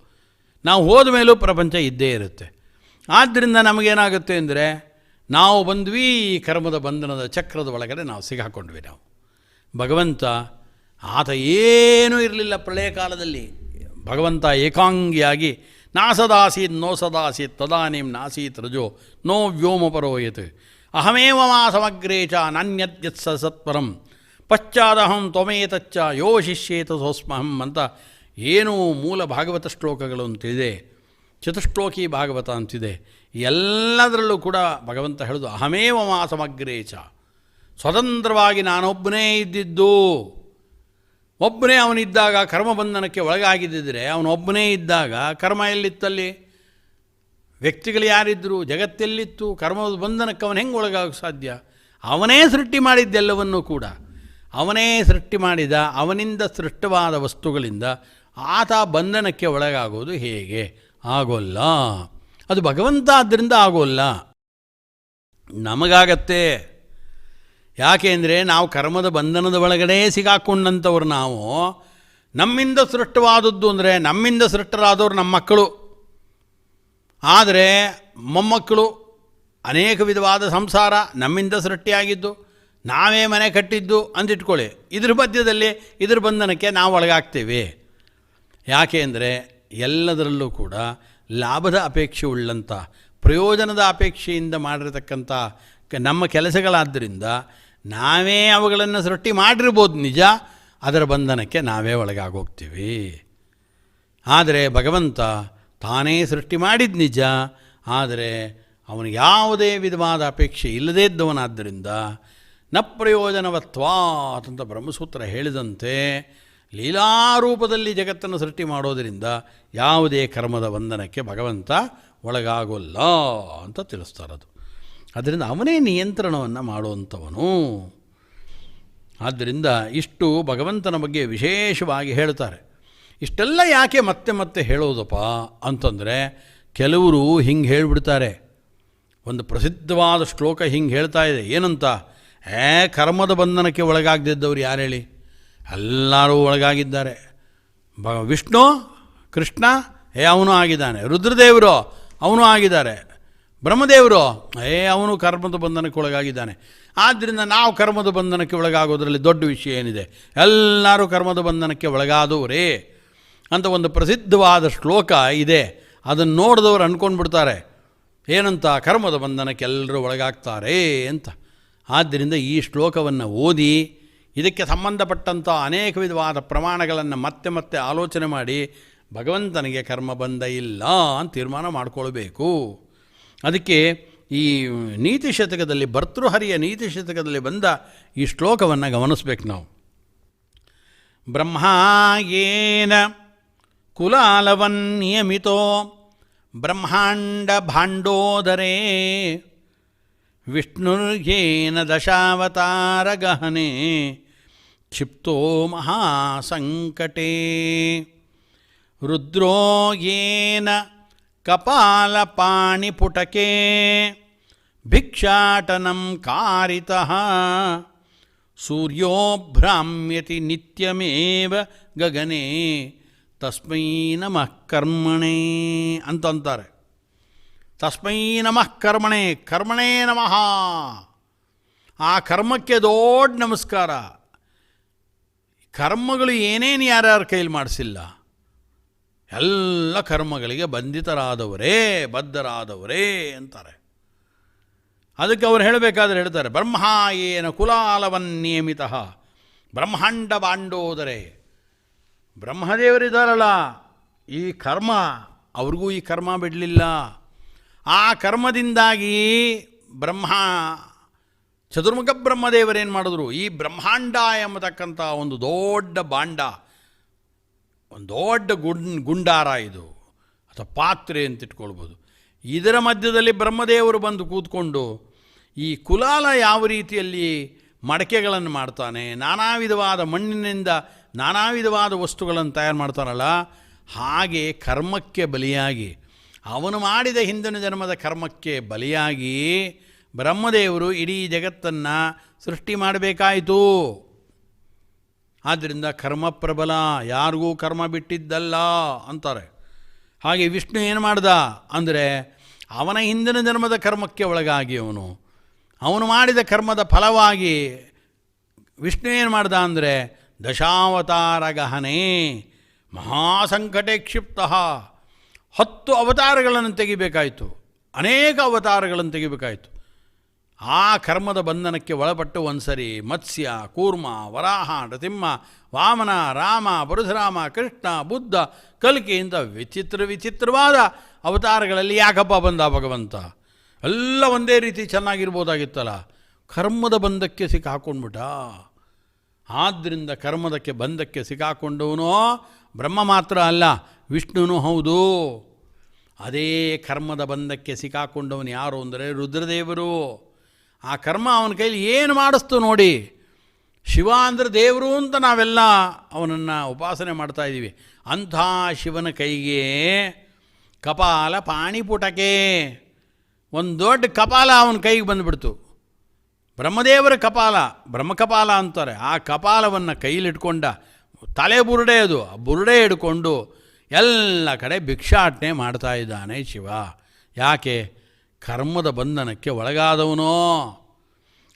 ನಾವು ಹೋದ ಮೇಲೂ ಪ್ರಪಂಚ ಇದ್ದೇ ಇರುತ್ತೆ. ಆದ್ದರಿಂದ ನಮಗೇನಾಗುತ್ತೆ ಅಂದರೆ, ನಾವು ಬಂದ್ವಿ ಈ ಕರ್ಮದ ಬಂಧನದ ಚಕ್ರದ ಒಳಗಡೆ ನಾವು ಸಿಗಾಕೊಂಡ್ವಿ. ನಾವು ಭಗವಂತ ಆತ ಏನೂ ಇರಲಿಲ್ಲ ಪ್ರಳಯ ಕಾಲದಲ್ಲಿ. ಭಗವಂತ ಏಕಾಂಗಿಯಾಗಿ ನಾಸದಾಸೀತ್ ನೋ ಸದಾಸೀತ್ ತದಾನೀಂ ನಾಸೀತ್ ರಜೋ ನೋ ವ್ಯೋಮ ಪರೋಯತ್ ಅಹಮೇವ ಮಾ ಸಮಗ್ರೇ ಚ ನಾನ್ಯದ್ಯತ್ ಸತ್ಪರಂ ಪಶ್ಚಾದಹಂ ತ್ವಮೇತಚ್ಚ ಯೋ ಶಿಷ್ಯೇತ ಸೋಸ್ಮಹಂ ಅಂತ ಏನು ಮೂಲ ಭಾಗವತ ಶ್ಲೋಕಗಳು ಅಂತಿದೆ, ಚತುಶ್ಲೋಕಿ ಭಾಗವತ ಅಂತಿದೆ, ಎಲ್ಲದರಲ್ಲೂ ಕೂಡ ಭಗವಂತ ಹೇಳೋದು ಅಹಮೇವ ಮಾಸಮಗ್ರೇಚ, ಸ್ವತಂತ್ರವಾಗಿ ನಾನೊಬ್ಬನೇ ಇದ್ದಿದ್ದು. ಒಬ್ಬನೇ ಅವನಿದ್ದಾಗ ಕರ್ಮಬಂಧನಕ್ಕೆ ಒಳಗಾಗಿದ್ದಿದ್ರೆ, ಅವನೊಬ್ಬನೇ ಇದ್ದಾಗ ಕರ್ಮ ಎಲ್ಲಿತ್ತಲ್ಲಿ? ವ್ಯಕ್ತಿಗಳು ಯಾರಿದ್ದರು? ಜಗತ್ತೆಲ್ಲಿತ್ತು? ಕರ್ಮದ ಬಂಧನಕ್ಕೆ ಅವನು ಹೆಂಗೆ ಒಳಗಾಗೋಕ್ಕೆ ಸಾಧ್ಯ? ಅವನೇ ಸೃಷ್ಟಿ ಮಾಡಿದ್ದೆಲ್ಲವನ್ನೂ ಕೂಡ ಅವನೇ ಸೃಷ್ಟಿ ಮಾಡಿದ, ಅವನಿಂದ ಸೃಷ್ಟವಾದ ವಸ್ತುಗಳಿಂದ ಆತ ಬಂಧನಕ್ಕೆ ಒಳಗಾಗೋದು ಹೇಗೆ? ಆಗೋಲ್ಲ. ಅದು ಭಗವಂತ ಆದ್ದರಿಂದ ಆಗೋಲ್ಲ, ನಮಗಾಗತ್ತೆ. ಯಾಕೆ ಅಂದರೆ ನಾವು ಕರ್ಮದ ಬಂಧನದ ಒಳಗಡೆ ಸಿಗಾಕೊಂಡಂಥವ್ರು. ನಾವು ನಮ್ಮಿಂದ ಸೃಷ್ಟವಾದದ್ದು ಅಂದರೆ ನಮ್ಮಿಂದ ಸೃಷ್ಟರಾದವರು ನಮ್ಮ ಮಕ್ಕಳು, ಆದರೆ ಮೊಮ್ಮಕ್ಕಳು, ಅನೇಕ ವಿಧವಾದ ಸಂಸಾರ ನಮ್ಮಿಂದ ಸೃಷ್ಟಿಯಾಗಿದ್ದು, ನಾವೇ ಮನೆ ಕಟ್ಟಿದ್ದು ಅಂದಿಟ್ಕೊಳ್ಳಿ. ಇದ್ರ ಮಧ್ಯದಲ್ಲಿ ಇದ್ರ ಬಂಧನಕ್ಕೆ ನಾವು ಒಳಗಾಗ್ತೇವೆ. ಯಾಕೆ ಅಂದರೆ ಎಲ್ಲದರಲ್ಲೂ ಕೂಡ ಲಾಭದ ಅಪೇಕ್ಷೆ ಉಳ್ಳಂಥ, ಪ್ರಯೋಜನದ ಅಪೇಕ್ಷೆಯಿಂದ ಮಾಡಿರತಕ್ಕಂಥ ನಮ್ಮ ಕೆಲಸಗಳಾದ್ದರಿಂದ ನಾವೇ ಅವುಗಳನ್ನು ಸೃಷ್ಟಿ ಮಾಡಿರ್ಬೋದು ನಿಜ, ಅದರ ಬಂಧನಕ್ಕೆ ನಾವೇ ಒಳಗಾಗೋಗ್ತೀವಿ. ಆದರೆ ಭಗವಂತ ತಾನೇ ಸೃಷ್ಟಿ ಮಾಡಿದ ನಿಜ, ಆದರೆ ಅವನು ಯಾವುದೇ ವಿಧವಾದ ಅಪೇಕ್ಷೆ ಇಲ್ಲದೇ ಇದ್ದವನಾದ್ದರಿಂದ ನ ಪ್ರಯೋಜನವತ್ವಾತ್ ಅಂತ ಬ್ರಹ್ಮಸೂತ್ರ ಹೇಳಿದಂತೆ ಲೀಲಾರೂಪದಲ್ಲಿ ಜಗತ್ತನ್ನು ಸೃಷ್ಟಿ ಮಾಡೋದರಿಂದ ಯಾವುದೇ ಕರ್ಮದ ಬಂಧನಕ್ಕೆ ಭಗವಂತ ಒಳಗಾಗೋಲ್ಲ ಅಂತ ತಿಳಿಸ್ತಾರದು. ಆದ್ದರಿಂದ ಅವನೇ ನಿಯಂತ್ರಣವನ್ನು ಮಾಡುವಂಥವನು. ಆದ್ದರಿಂದ ಇಷ್ಟು ಭಗವಂತನ ಬಗ್ಗೆ ವಿಶೇಷವಾಗಿ ಹೇಳ್ತಾರೆ. ಇಷ್ಟೆಲ್ಲ ಯಾಕೆ ಮತ್ತೆ ಮತ್ತೆ ಹೇಳೋದಪ್ಪ ಅಂತಂದರೆ, ಕೆಲವರು ಹಿಂಗೆ ಹೇಳಿಬಿಡ್ತಾರೆ. ಒಂದು ಪ್ರಸಿದ್ಧವಾದ ಶ್ಲೋಕ ಹಿಂಗೆ ಹೇಳ್ತಾ ಇದೆ, ಏನಂತ? ಕರ್ಮದ ಬಂಧನಕ್ಕೆ ಒಳಗಾಗದಿದ್ದವ್ರು ಯಾರು ಹೇಳಿ? ಎಲ್ಲರೂ ಒಳಗಾಗಿದ್ದಾರೆ. ವಿಷ್ಣು, ಕೃಷ್ಣ, ಅವನು ಆಗಿದ್ದಾನೆ. ರುದ್ರದೇವರು ಅವನು ಆಗಿದ್ದಾರೆ. ಬ್ರಹ್ಮದೇವರು ಅವನು ಕರ್ಮದ ಬಂಧನಕ್ಕೆ ಒಳಗಾಗಿದ್ದಾನೆ. ಆದ್ದರಿಂದ ನಾವು ಕರ್ಮದ ಬಂಧನಕ್ಕೆ ಒಳಗಾಗೋದ್ರಲ್ಲಿ ದೊಡ್ಡ ವಿಷಯ ಏನಿದೆ? ಎಲ್ಲರೂ ಕರ್ಮದ ಬಂಧನಕ್ಕೆ ಒಳಗಾದವರೇ ಅಂತ ಒಂದು ಪ್ರಸಿದ್ಧವಾದ ಶ್ಲೋಕ ಇದೆ. ಅದನ್ನು ನೋಡಿದವರು ಅಂದ್ಕೊಂಡ್ಬಿಡ್ತಾರೆ ಏನಂತ? ಕರ್ಮದ ಬಂಧನಕ್ಕೆ ಎಲ್ಲರೂ ಒಳಗಾಗ್ತಾರೆ ಅಂತ. ಆದ್ದರಿಂದ ಈ ಶ್ಲೋಕವನ್ನು ಓದಿ ಇದಕ್ಕೆ ಸಂಬಂಧಪಟ್ಟಂಥ ಅನೇಕ ವಿಧವಾದ ಪ್ರಮಾಣಗಳನ್ನು ಮತ್ತೆ ಮತ್ತೆ ಆಲೋಚನೆ ಮಾಡಿ ಭಗವಂತನಿಗೆ ಕರ್ಮ ಬಂಧ ಇಲ್ಲ ಅಂತ ತೀರ್ಮಾನ ಮಾಡಿಕೊಳ್ಬೇಕು. ಅದಕ್ಕೆ ಈ ನೀತಿ ಶತಕದಲ್ಲಿ, ಭರ್ತೃಹರಿಯ ನೀತಿ ಶತಕದಲ್ಲಿ ಬಂದ ಈ ಶ್ಲೋಕವನ್ನು ಗಮನಿಸ್ಬೇಕು ನಾವು. ಬ್ರಹ್ಮಾಯೇನ ಕುಲಾಲವನ್ನಿಯಮಿತೋ ಬ್ರಹ್ಮಾಂಡ ಭಾಂಡೋದರೇ ವಿಷ್ಣುರ್ಯೇನ ದಶಾವತಾರ ಗಹನೆ ಕ್ಷಿಪ್ತೋ ಮಹಾಸಂಕಟೇ ರುದ್ರೋ ಯೇನ ಕಪಾಲಪಾಣಿಪುಟಕೆ ಭಿಕ್ಷಾಟನಂ ಕಾರಿತಃ ಸೂರ್ಯೋ ಭ್ರಾಮ್ಯತಿ ನಿತ್ಯಮೇವ ಗಗನೆ ತಸ್ಮೈ ನಮಃ ಕರ್ಮಣೇ ಅಂತಂತಾರೆ. ತಸ್ಮೈ ನಮಃ ಕರ್ಮಣೇ, ಕರ್ಮಣೇ ನಮಃ. ಆ ಕರ್ಮಕ್ಕೆ ದೊಡ್ಡ ನಮಸ್ಕಾರ. ಕರ್ಮಗಳು ಏನೇನು ಯಾರ್ಯಾರ ಕೈಲಿ ಮಾಡಿಸಿಲ್ಲ, ಎಲ್ಲ ಕರ್ಮಗಳಿಗೆ ಬಂಧಿತರಾದವರೇ, ಬದ್ಧರಾದವರೇ ಅಂತಾರೆ. ಅದಕ್ಕೆ ಅವರು ಹೇಳಬೇಕಾದ್ರೆ ಹೇಳ್ತಾರೆ, ಬ್ರಹ್ಮ ಏನ ಕುಲಾಲವನ್ನಿಯಮಿತ ಬ್ರಹ್ಮಾಂಡ ಬಾಂಡೋದರೆ. ಬ್ರಹ್ಮದೇವರಿದ್ದಾರಲ್ಲ, ಈ ಕರ್ಮ ಅವ್ರಿಗೂ ಈ ಕರ್ಮ ಬಿಡಲಿಲ್ಲ. ಆ ಕರ್ಮದಿಂದಾಗಿ ಚತುರ್ಮುಖ ಬ್ರಹ್ಮದೇವರೇನು ಮಾಡಿದ್ರು? ಈ ಬ್ರಹ್ಮಾಂಡ ಎಂಬತಕ್ಕಂಥ ಒಂದು ದೊಡ್ಡ ಬಾಂಡ, ಒಂದು ದೊಡ್ಡ ಗುಂಡಾರ ಇದು, ಅಥವಾ ಪಾತ್ರೆ ಅಂತ ಇಟ್ಕೊಳ್ಬೋದು. ಇದರ ಮಧ್ಯದಲ್ಲಿ ಬ್ರಹ್ಮದೇವರು ಬಂದು ಕೂತ್ಕೊಂಡು ಈ ಕುಲಾಲ ಯಾವ ರೀತಿಯಲ್ಲಿ ಮಡಕೆಗಳನ್ನು ಮಾಡ್ತಾನೆ, ನಾನಾ ವಿಧವಾದ ಮಣ್ಣಿನಿಂದ ನಾನಾ ವಿಧವಾದ ವಸ್ತುಗಳನ್ನು ತಯಾರು ಮಾಡ್ತಾನಲ್ಲ, ಹಾಗೆ ಕರ್ಮಕ್ಕೆ ಬಲಿಯಾಗಿ, ಅವನು ಮಾಡಿದ ಹಿಂದಿನ ಜನ್ಮದ ಕರ್ಮಕ್ಕೆ ಬಲಿಯಾಗಿ ಬ್ರಹ್ಮದೇವರು ಇಡೀ ಜಗತ್ತನ್ನು ಸೃಷ್ಟಿ ಮಾಡಬೇಕಾಯಿತು. ಆದ್ದರಿಂದ ಕರ್ಮ ಪ್ರಬಲ, ಯಾರಿಗೂ ಕರ್ಮ ಬಿಟ್ಟಿದ್ದಲ್ಲ ಅಂತಾರೆ. ಹಾಗೆ ವಿಷ್ಣು ಏನು ಮಾಡ್ದ ಅಂದರೆ, ಅವನ ಹಿಂದಿನ ಜನ್ಮದ ಕರ್ಮಕ್ಕೆ ಒಳಗಾಗಿ ಅವನು ಮಾಡಿದ ಕರ್ಮದ ಫಲವಾಗಿ ವಿಷ್ಣು ಏನು ಮಾಡ್ದ ಅಂದರೆ, ದಶಾವತಾರ ಗಹನೆ ಮಹಾಸಂಕಟೆ ಕ್ಷಿಪ್ತ 10 ಅವತಾರಗಳನ್ನು ತೆಗಿಬೇಕಾಯಿತು, ಅನೇಕ ಅವತಾರಗಳನ್ನು ತೆಗಿಬೇಕಾಯಿತು. ಆ ಕರ್ಮದ ಬಂಧನಕ್ಕೆ ಒಳಪಟ್ಟು ಒಂದು ಸರಿ ಮತ್ಸ್ಯ, ಕೂರ್ಮ, ವರಾಹ, ನೃಸಿಂಹ, ವಾಮನ, ರಾಮ, ಪರಶುರಾಮ, ಕೃಷ್ಣ, ಬುದ್ಧ, ಕಲ್ಕಿ ಇಂಥ ವಿಚಿತ್ರವಾದ ಅವತಾರಗಳಲ್ಲಿ ಯಾಕಪ್ಪ ಬಂದ ಭಗವಂತ? ಎಲ್ಲ ಒಂದೇ ರೀತಿ ಚೆನ್ನಾಗಿರ್ಬೋದಾಗಿತ್ತಲ್ಲ, ಕರ್ಮದ ಬಂಧಕ್ಕೆ ಸಿಕ್ಕಾಕೊಂಡ್ಬಿಟ್ಟ. ಆದ್ದರಿಂದ ಕರ್ಮದಕ್ಕೆ ಬಂಧಕ್ಕೆ ಸಿಕ್ಕಾಕೊಂಡವನು ಬ್ರಹ್ಮ ಮಾತ್ರ ಅಲ್ಲ, ವಿಷ್ಣುನೂ ಹೌದು. ಅದೇ ಕರ್ಮದ ಬಂಧಕ್ಕೆ ಸಿಕ್ಕಾಕೊಂಡವನು ಯಾರು ಅಂದರೆ ರುದ್ರದೇವರು. ಆ ಕರ್ಮ ಅವನ ಕೈಲಿ ಏನು ಮಾಡಿಸ್ತು ನೋಡಿ. ಶಿವ ಅಂದರೆ ದೇವರು ಅಂತ ನಾವೆಲ್ಲ ಅವನನ್ನು ಉಪಾಸನೆ ಮಾಡ್ತಾಯಿದ್ದೀವಿ. ಅಂಥ ಶಿವನ ಕೈಗೆ ಕಪಾಲ ಪಾಣಿಪುಟಕೆ, ಒಂದು ದೊಡ್ಡ ಕಪಾಲ ಅವನ ಕೈಗೆ ಬಂದುಬಿಡ್ತು. ಬ್ರಹ್ಮದೇವರ ಕಪಾಲ, ಬ್ರಹ್ಮಕಪಾಲ ಅಂತಾರೆ. ಆ ಕಪಾಲವನ್ನು ಕೈಲಿಟ್ಕೊಂಡ, ತಲೆ ಬುರುಡೆ ಅದು, ಆ ಬುರುಡೆ ಹಿಡ್ಕೊಂಡು ಎಲ್ಲ ಕಡೆ ಭಿಕ್ಷಾಟನೆ ಮಾಡ್ತಾ ಇದ್ದಾನೆ ಶಿವ. ಯಾಕೆ? ಕರ್ಮದ ಬಂಧನಕ್ಕೆ ಒಳಗಾದವನೋ.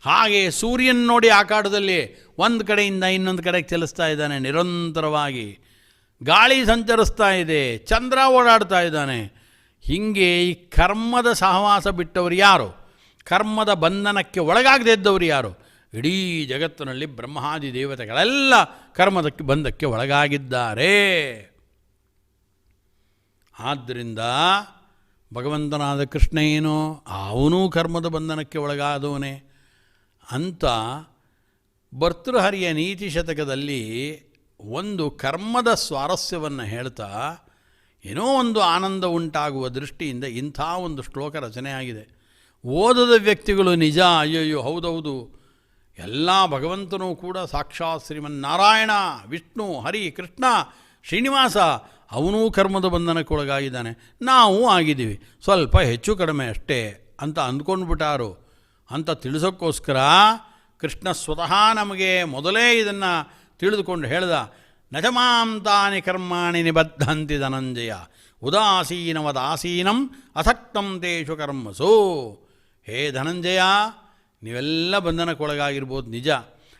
ಹಾಗೆ ಸೂರ್ಯನ ನೋಡಿ ಆಕಾಶದಲ್ಲಿ ಒಂದು ಕಡೆಯಿಂದ ಇನ್ನೊಂದು ಕಡೆಗೆ ಚಲಿಸ್ತಾ ಇದ್ದಾನೆ ನಿರಂತರವಾಗಿ. ಗಾಳಿ ಸಂಚರಿಸ್ತಾ ಇದೆ, ಚಂದ್ರ ಓಡಾಡ್ತಾ ಇದ್ದಾನೆ. ಹೀಗೆ ಈ ಕರ್ಮದ ಸಹವಾಸ ಬಿಟ್ಟವರು ಯಾರು? ಕರ್ಮದ ಬಂಧನಕ್ಕೆ ಒಳಗಾಗದೇ ಇದ್ದವರು ಯಾರು? ಇಡೀ ಜಗತ್ತಿನಲ್ಲಿ ಬ್ರಹ್ಮಾದಿ ದೇವತೆಗಳೆಲ್ಲ ಕರ್ಮದ ಬಂಧಕ್ಕೆ ಒಳಗಾಗಿದ್ದಾರೆ. ಆದ್ದರಿಂದ ಭಗವಂತನಾದ ಕೃಷ್ಣ ಏನು, ಅವನೂ ಕರ್ಮದ ಬಂಧನಕ್ಕೆ ಒಳಗಾದವನೇ ಅಂತ ಭರ್ತೃಹರಿಯ ನೀತಿ ಶತಕದಲ್ಲಿ ಒಂದು ಕರ್ಮದ ಸ್ವಾರಸ್ಯವನ್ನು ಹೇಳ್ತಾ ಏನೋ ಒಂದು ಆನಂದ ಉಂಟಾಗುವ ದೃಷ್ಟಿಯಿಂದ ಇಂಥ ಒಂದು ಶ್ಲೋಕ ರಚನೆಯಾಗಿದೆ. ಓದದ ವ್ಯಕ್ತಿಗಳು ನಿಜ ಅಯ್ಯಯ್ಯೋ ಹೌದೌದು, ಎಲ್ಲ ಭಗವಂತನೂ ಕೂಡ ಸಾಕ್ಷಾತ್ ಶ್ರೀಮನ್ನಾರಾಯಣ, ವಿಷ್ಣು, ಹರಿ, ಕೃಷ್ಣ, ಶ್ರೀನಿವಾಸ ಅವನೂ ಕರ್ಮದ ಬಂಧನಕ್ಕೆ ಒಳಗಾಗಿದ್ದಾನೆ, ನಾವು ಆಗಿದ್ದೀವಿ, ಸ್ವಲ್ಪ ಹೆಚ್ಚು ಕಡಿಮೆ ಅಷ್ಟೇ ಅಂತ ಅಂದ್ಕೊಂಡ್ಬಿಟ್ಟಾರು ಅಂತ ತಿಳಿಸೋಕ್ಕೋಸ್ಕರ ಕೃಷ್ಣ ಸ್ವತಃ ನಮಗೆ ಮೊದಲೇ ಇದನ್ನು ತಿಳಿದುಕೊಂಡು ಹೇಳ್ದ. ನಜಮಾಂ ತಾನಿ ಕರ್ಮಾಣಿ ನಿಬದ್ಧಂತಿ ಧನಂಜಯ ಉದಾಸೀನವದಾಸೀನಂ ಅಸಕ್ತಂ ತೇಷು ಕರ್ಮಸು. ಹೇ ಧನಂಜಯ, ನೀವೆಲ್ಲ ಬಂಧನಕ್ಕೆ ಒಳಗಾಗಿರ್ಬೋದು ನಿಜ,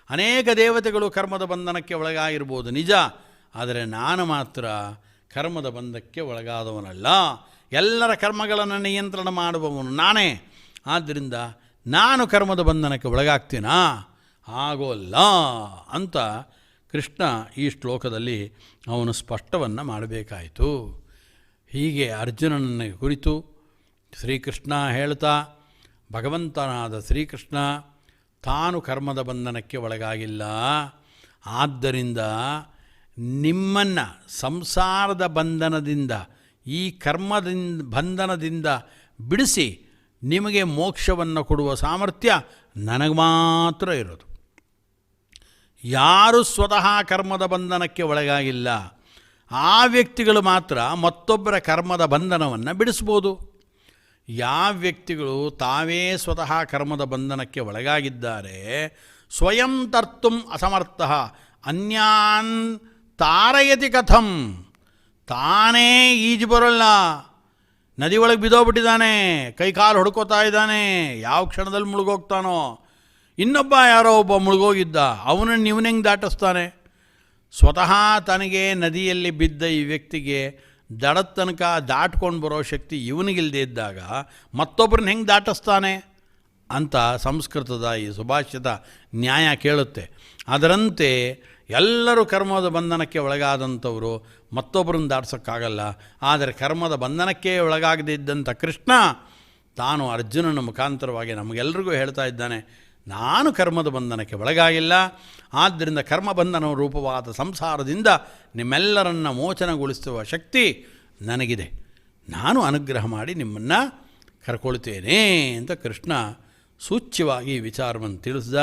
ಅನೇಕ ದೇವತೆಗಳು ಕರ್ಮದ ಬಂಧನಕ್ಕೆ ಒಳಗಾಗಿರ್ಬೋದು ನಿಜ, ಆದರೆ ನಾನು ಮಾತ್ರ ಕರ್ಮದ ಬಂಧಕ್ಕೆ ಒಳಗಾದವನಲ್ಲ. ಎಲ್ಲರ ಕರ್ಮಗಳನ್ನು ನಿಯಂತ್ರಣ ಮಾಡುವವನು ನಾನೇ. ಆದ್ದರಿಂದ ನಾನು ಕರ್ಮದ ಬಂಧನಕ್ಕೆ ಒಳಗಾಗ್ತೀನಾ? ಆಗೋಲ್ಲ ಅಂತ ಕೃಷ್ಣ ಈ ಶ್ಲೋಕದಲ್ಲಿ ಅವನು ಸ್ಪಷ್ಟವನ್ನು ಮಾಡಬೇಕಾಯಿತು. ಹೀಗೆ ಅರ್ಜುನನ ಕುರಿತು ಶ್ರೀಕೃಷ್ಣ ಹೇಳ್ತಾ, ಭಗವಂತನಾದ ಶ್ರೀಕೃಷ್ಣ ತಾನು ಕರ್ಮದ ಬಂಧನಕ್ಕೆ ಒಳಗಾಗಿಲ್ಲ, ಆದ್ದರಿಂದ ನಿಮ್ಮನ್ನು ಸಂಸಾರದ ಬಂಧನದಿಂದ, ಈ ಬಂಧನದಿಂದ ಬಿಡಿಸಿ ನಿಮಗೆ ಮೋಕ್ಷವನ್ನು ಕೊಡುವ ಸಾಮರ್ಥ್ಯ ನನಗೆ ಮಾತ್ರ ಇರೋದು. ಯಾರು ಸ್ವತಃ ಕರ್ಮದ ಬಂಧನಕ್ಕೆ ಒಳಗಾಗಿಲ್ಲ ಆ ವ್ಯಕ್ತಿಗಳು ಮಾತ್ರ ಮತ್ತೊಬ್ಬರ ಕರ್ಮದ ಬಂಧನವನ್ನು ಬಿಡಿಸ್ಬೋದು. ಯಾವ ವ್ಯಕ್ತಿಗಳು ತಾವೇ ಸ್ವತಃ ಕರ್ಮದ ಬಂಧನಕ್ಕೆ ಒಳಗಾಗಿದ್ದಾರೆ, ಸ್ವಯಂ ತರ್ತುಂ ಅಸಮರ್ಥ ಅನ್ಯಾನ್ ತಾರಯತಿ ಕಥಂ, ತಾನೇ ಈಜು ಬರೋಲ್ಲ, ನದಿ ಒಳಗೆ ಬಿದ್ದೋಗ್ಬಿಟ್ಟಿದ್ದಾನೆ, ಕೈಕಾಲು ಹೊಡ್ಕೋತಾ ಇದ್ದಾನೆ, ಯಾವ ಕ್ಷಣದಲ್ಲಿ ಮುಳುಗೋಗ್ತಾನೋ, ಇನ್ನೊಬ್ಬ ಯಾರೋ ಒಬ್ಬ ಮುಳುಗೋಗಿದ್ದ, ಅವನನ್ನು ಇವನು ಹೆಂಗೆ ದಾಟಿಸ್ತಾನೆ? ಸ್ವತಃ ತನಗೆ ನದಿಯಲ್ಲಿ ಬಿದ್ದ ಈ ವ್ಯಕ್ತಿಗೆ ದಡದ ತನಕ ದಾಟ್ಕೊಂಡು ಬರೋ ಶಕ್ತಿ ಇವನಿಗಿಲ್ಲದೆ ಇದ್ದಾಗ ಮತ್ತೊಬ್ಬರನ್ನ ಹೆಂಗೆ ದಾಟಿಸ್ತಾನೆ ಅಂತ ಸಂಸ್ಕೃತದ ಈ ಸುಭಾಷಿತ ನ್ಯಾಯ ಕೇಳುತ್ತೆ. ಅದರಂತೆ ಎಲ್ಲರೂ ಕರ್ಮದ ಬಂಧನಕ್ಕೆ ಒಳಗಾದಂಥವರು ಮತ್ತೊಬ್ಬರನ್ನು ದಾಟ್ಸೋಕ್ಕಾಗಲ್ಲ. ಆದರೆ ಕರ್ಮದ ಬಂಧನಕ್ಕೆ ಒಳಗಾಗದೇ ಇದ್ದಂಥ ಕೃಷ್ಣ ತಾನು ಅರ್ಜುನನ ಮುಖಾಂತರವಾಗಿ ನಮಗೆಲ್ಲರಿಗೂ ಹೇಳ್ತಾ ಇದ್ದಾನೆ, ನಾನು ಕರ್ಮದ ಬಂಧನಕ್ಕೆ ಒಳಗಾಗಿಲ್ಲ, ಆದ್ದರಿಂದ ಕರ್ಮಬಂಧನ ರೂಪವಾದ ಸಂಸಾರದಿಂದ ನಿಮ್ಮೆಲ್ಲರನ್ನು ಮೋಚನಗೊಳಿಸುವ ಶಕ್ತಿ ನನಗಿದೆ, ನಾನು ಅನುಗ್ರಹ ಮಾಡಿ ನಿಮ್ಮನ್ನು ಕರ್ಕೊಳ್ತೇನೆ ಅಂತ ಕೃಷ್ಣ ಸೂಚ್ಯವಾಗಿ ವಿಚಾರವನ್ನು ತಿಳಿಸಿದ.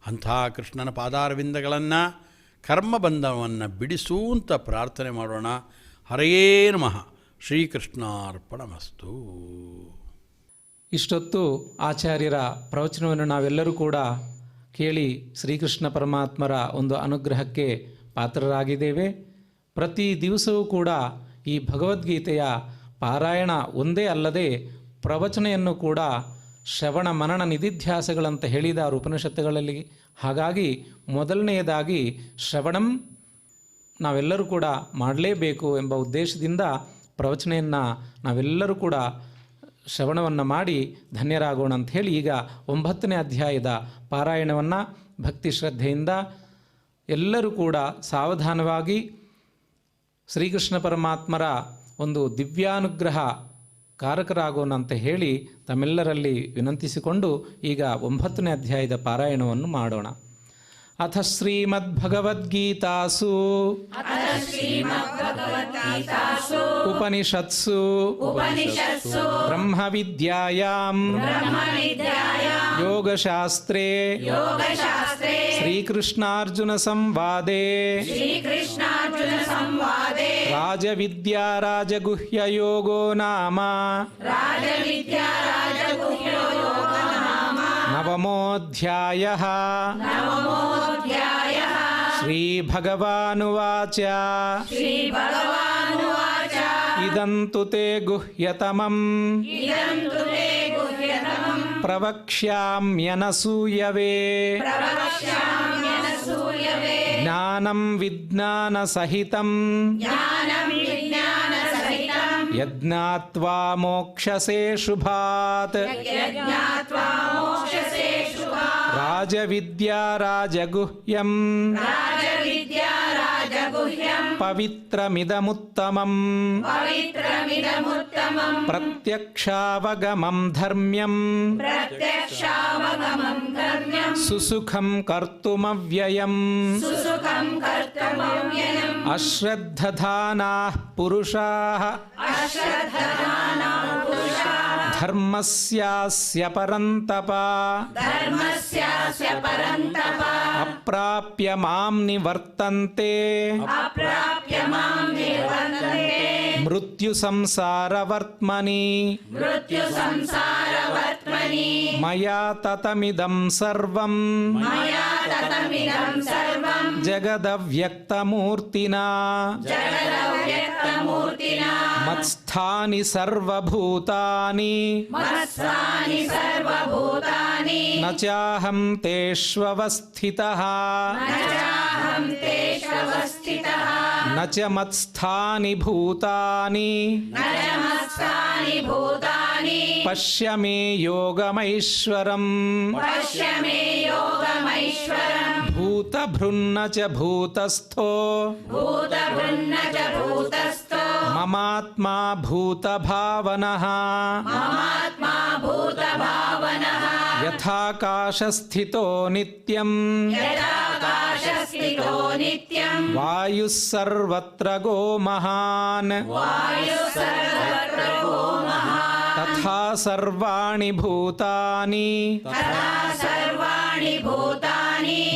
ಅಂಥ ಕೃಷ್ಣನ ಪಾದಾರವಿಂದಗಳನ್ನು ಕರ್ಮಬಂಧನವನ್ನು ಬಿಡಿಸು ಅಂತ ಪ್ರಾರ್ಥನೆ ಮಾಡೋಣ. ಹರಯೇ ನಮಃ. ಶ್ರೀಕೃಷ್ಣಾರ್ಪಣಮಸ್ತು. ಇಷ್ಟೊತ್ತು ಆಚಾರ್ಯರ ಪ್ರವಚನವನ್ನು ನಾವೆಲ್ಲರೂ ಕೂಡ ಕೇಳಿ ಶ್ರೀಕೃಷ್ಣ ಪರಮಾತ್ಮರ ಒಂದು ಅನುಗ್ರಹಕ್ಕೆ ಪಾತ್ರರಾಗಿದ್ದೇವೆ. ಪ್ರತಿ ದಿವಸವೂ ಕೂಡ ಈ ಭಗವದ್ಗೀತೆಯ ಪಾರಾಯಣ ಒಂದೇ ಅಲ್ಲದೆ ಪ್ರವಚನೆಯನ್ನು ಕೂಡ ಶ್ರವಣ ಮನನ ನಿಧಿಧ್ಯಾಸಗಳಂತ ಹೇಳಿದ್ದಾರೆ ಉಪನಿಷತ್ತುಗಳಲ್ಲಿ. ಹಾಗಾಗಿ ಮೊದಲನೆಯದಾಗಿ ಶ್ರವಣಂ ನಾವೆಲ್ಲರೂ ಕೂಡ ಮಾಡಲೇಬೇಕು ಎಂಬ ಉದ್ದೇಶದಿಂದ ಪ್ರವಚನೆಯನ್ನು ನಾವೆಲ್ಲರೂ ಕೂಡ ಶ್ರವಣವನ್ನು ಮಾಡಿ ಧನ್ಯರಾಗೋಣ ಅಂಥೇಳಿ ಈಗ 9ನೇ ಅಧ್ಯಾಯದ ಪಾರಾಯಣವನ್ನು ಭಕ್ತಿ ಶ್ರದ್ಧೆಯಿಂದ ಎಲ್ಲರೂ ಕೂಡ ಸಾವಧಾನವಾಗಿ ಶ್ರೀಕೃಷ್ಣ ಪರಮಾತ್ಮರ ಒಂದು ದಿವ್ಯಾನುಗ್ರಹ ಕಾರಕರಾಗೋಣ ಅಂತ ಹೇಳಿ ತಮ್ಮೆಲ್ಲರಲ್ಲಿ ವಿನಂತಿಸಿಕೊಂಡು ಈಗ 9ನೇ ಅಧ್ಯಾಯದ ಪಾರಾಯಣವನ್ನು ಮಾಡೋಣ. ಅಥ ಶ್ರೀಮದ್ಭಗವದ್ಗೀತಾಸು ಉಪನಿಷತ್ಸು ಬ್ರಹ್ಮವಿದ್ಯಾಯಾಂ ಯೋಗಶಾಸ್ತ್ರೇ ಶ್ರೀಕೃಷ್ಣಾರ್ಜುನ ಸಂವಾದೇ ರಾಜವಿದ್ಯಾ ರಾಜಗುಹ್ಯ ಯೋಗೋ ನಾಮ ನವಮೋऽಧ್ಯಾಯಃ. ಶ್ರೀಭಗವಾನುವಾಚ ಇದಂತು ತೇ ಗುಹ್ಯತಮಂ ಪ್ರವಕ್ಷ್ಯಾಮ್ಯನಸೂಯವೆ ಜ್ಞಾನಂ ವಿಜ್ಞಾನಸಹಿತಂ ಯಜ್ಞಾತ್ವಾ ಮೋಕ್ಷಸೇ ಶುಭಾತ್. ರಾಜವಿದ್ಯಾ ರಾಜಗುಹ್ಯಂ ಪವಿತ್ರಮಿದಮುತ್ತಮಂ ಪ್ರತ್ಯಕ್ಷಾವಗಮಂ ಧರ್ಮ್ಯಂ ಸುಸುಖಂ ಕರ್ತುಮವ್ಯಯಂ. ಅಶ್ರದ್ಧಧಾನಾಃ ಪುರುಷಾಃ ಧರ್ಮಸ್ಯಾಸ್ಯ ಪರಂತಪ ಅಪ್ರಾಪ್ಯ ಮಾಂ ನಿವರ್ತಂತೆ ಮೃತ್ಯು ಸಂಸಾರವರ್ತ್ಮನಿ ಮಯಾ ತತಮಿದಂ ಸರ್ವಂ ಜಗದವ್ಯಕ್ತಮೂರ್ತಿನಾ ಮತ್ಸ್ಥಾನಿ ಸರ್ವಭೂತಾನಿ ನ ಚಾಹಂ ತೇಷ್ವವಸ್ಥಿತಃ ನ ಚ ಮತ್ಸ್ಥಾನಿ ಭೂತಾನಿ ಪಶ್ಯ ಮೇ ಯೋಗಮೈಶ್ವರಂ. ಭೂತಭೃನ್ನ ಚ ಭೂತಸ್ಥೋ ಮಮಾತ್ಮಾ ಭೂತಭಾವನಃ ಯಥಾಕಾಶಸ್ಥಿತೋ ನಿತ್ಯಂ ವಾಯುಃ ಸರ್ವತ್ರ ಗೋ ಮಹಾನ್ ತಥಾ ಸರ್ವಾಣಿ ಭೂತಾನಿ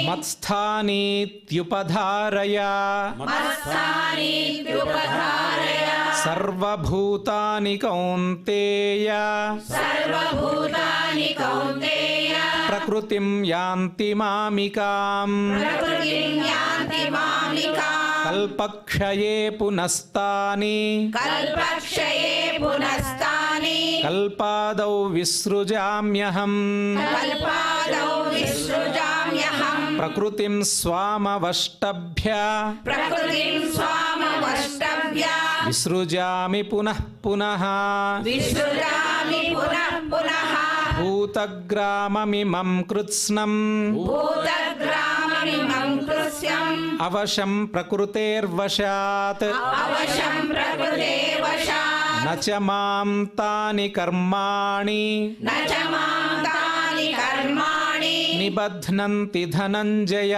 ಮತ್ಸ್ಥಾನೀತ್ಯುಪಧಾರಯ ಸರ್ವಭೂತಾನಿ ಕೌಂತೇಯ ಪ್ರಕೃತಿಂ ಯಾಂತಿ ಮಾಮಿಕಾಂ ಕಲ್ಪಕ್ಷಯೇ ಪುನಸ್ತಾನಿ ಕಲ್ಪಾದೌ ವಿಸೃಜಾಮ್ಯಹಂ ಪ್ರಕೃತಿಂ ಸ್ವಾಮವಷ್ಟಭ್ಯ ವಿಸೃಜಾಮಿ ಪುನಃ ಪುನಃ ಭೂತಗ್ರಾಮಮಿಮಂ ಕೃತ್ಸ್ನಂ ಅವಶಂ ಪ್ರಕೃತೇರ್ವಶಾತ್ ನ ಚ ಮಾಂ ತಾನಿ ಕರ್ಮಾಣಿ ನಿಬಧ್ನಂತಿ ಧನಂಜಯ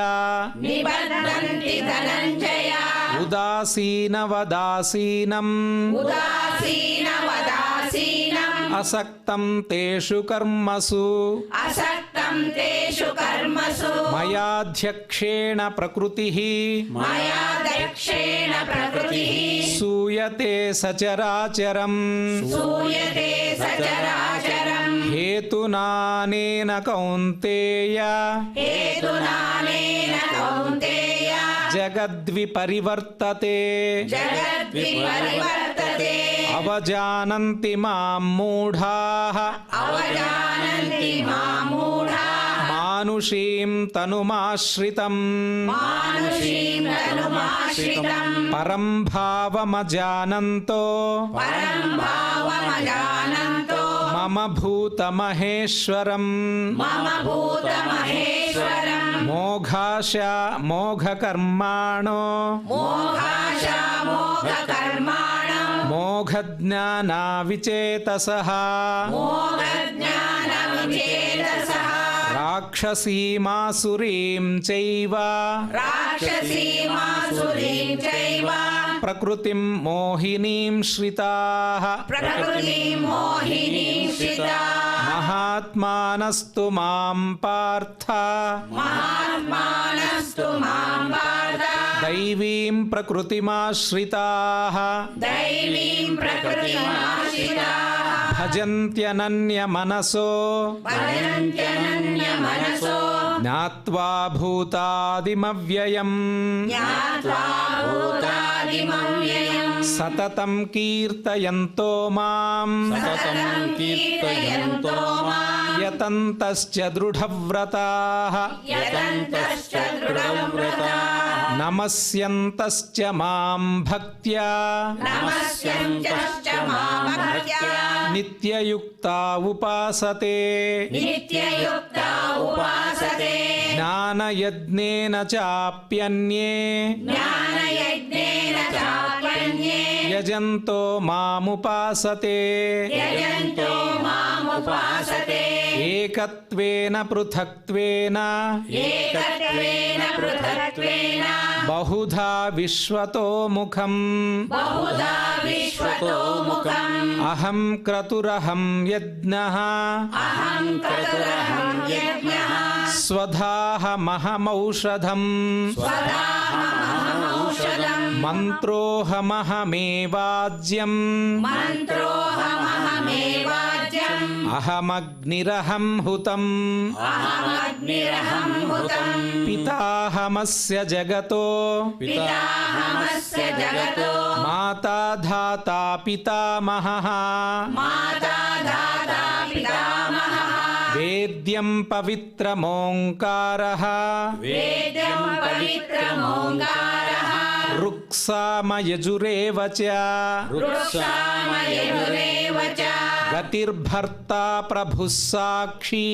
ಉದಾಸೀನವದಾಸೀನಂ ಅಸಕ್ತಂ ತೇಷು ಕರ್ಮಸು ಮಯಾಧ್ಯಕ್ಷೇಣ ಪ್ರಕೃತಿಃ ಸೂಯತೆ ಸಚರಾಚರಂ ಹೇತುನಾನೇನ ಕೌಂತೇಯ ಜಗದ್ವಿಪರಿವರ್ತತೆ ಅವಜಾನಂತಿ ಮಾಂ ಮೂಢಾಃ ಮಾನುಷೀಂ ತನುಮಾಶ್ರಿತಂ ಪರಂ ಭಾವಮಜಾನಂತೋ मम भूतमहेश्वरम् मोघकर्माणो मोघज्ञानाविचेतसः राक्षसीमासुरीं चैव प्रकृतिं मोहिनीं श्रिताः महात्मानस्तु मां पार्थ दैवीं प्रकृतिमाश्रिताः भजन्त्यनन्यमनसो ज्ञात्वा भूतादिमव्ययम् सततं कीर्तयन्तो मां यतन्तश्च दृढव्रताः नमस्यन्तश्च मां भक्त्या नित्ययुक्ता उपासते ज्ञानयज्ञेन चाप्यन्ये यजन्तो मामुपासते एकत्वेन पृथक्त्वेन बहुधा विश्वतोमुखम् अहं क्रतुरहं यज्ञः स्वधाहमहमौषधम् मन्त्रोऽहमहमेवाज्यम् अहमग्निरहं हुतम् पिताहमस्य जगतो माता धाता पितामहः वेद्यं पवित्रमोङ्कारः ऋक्सामयजुरेव च गतिर्भर्ता प्रभुः साक्षी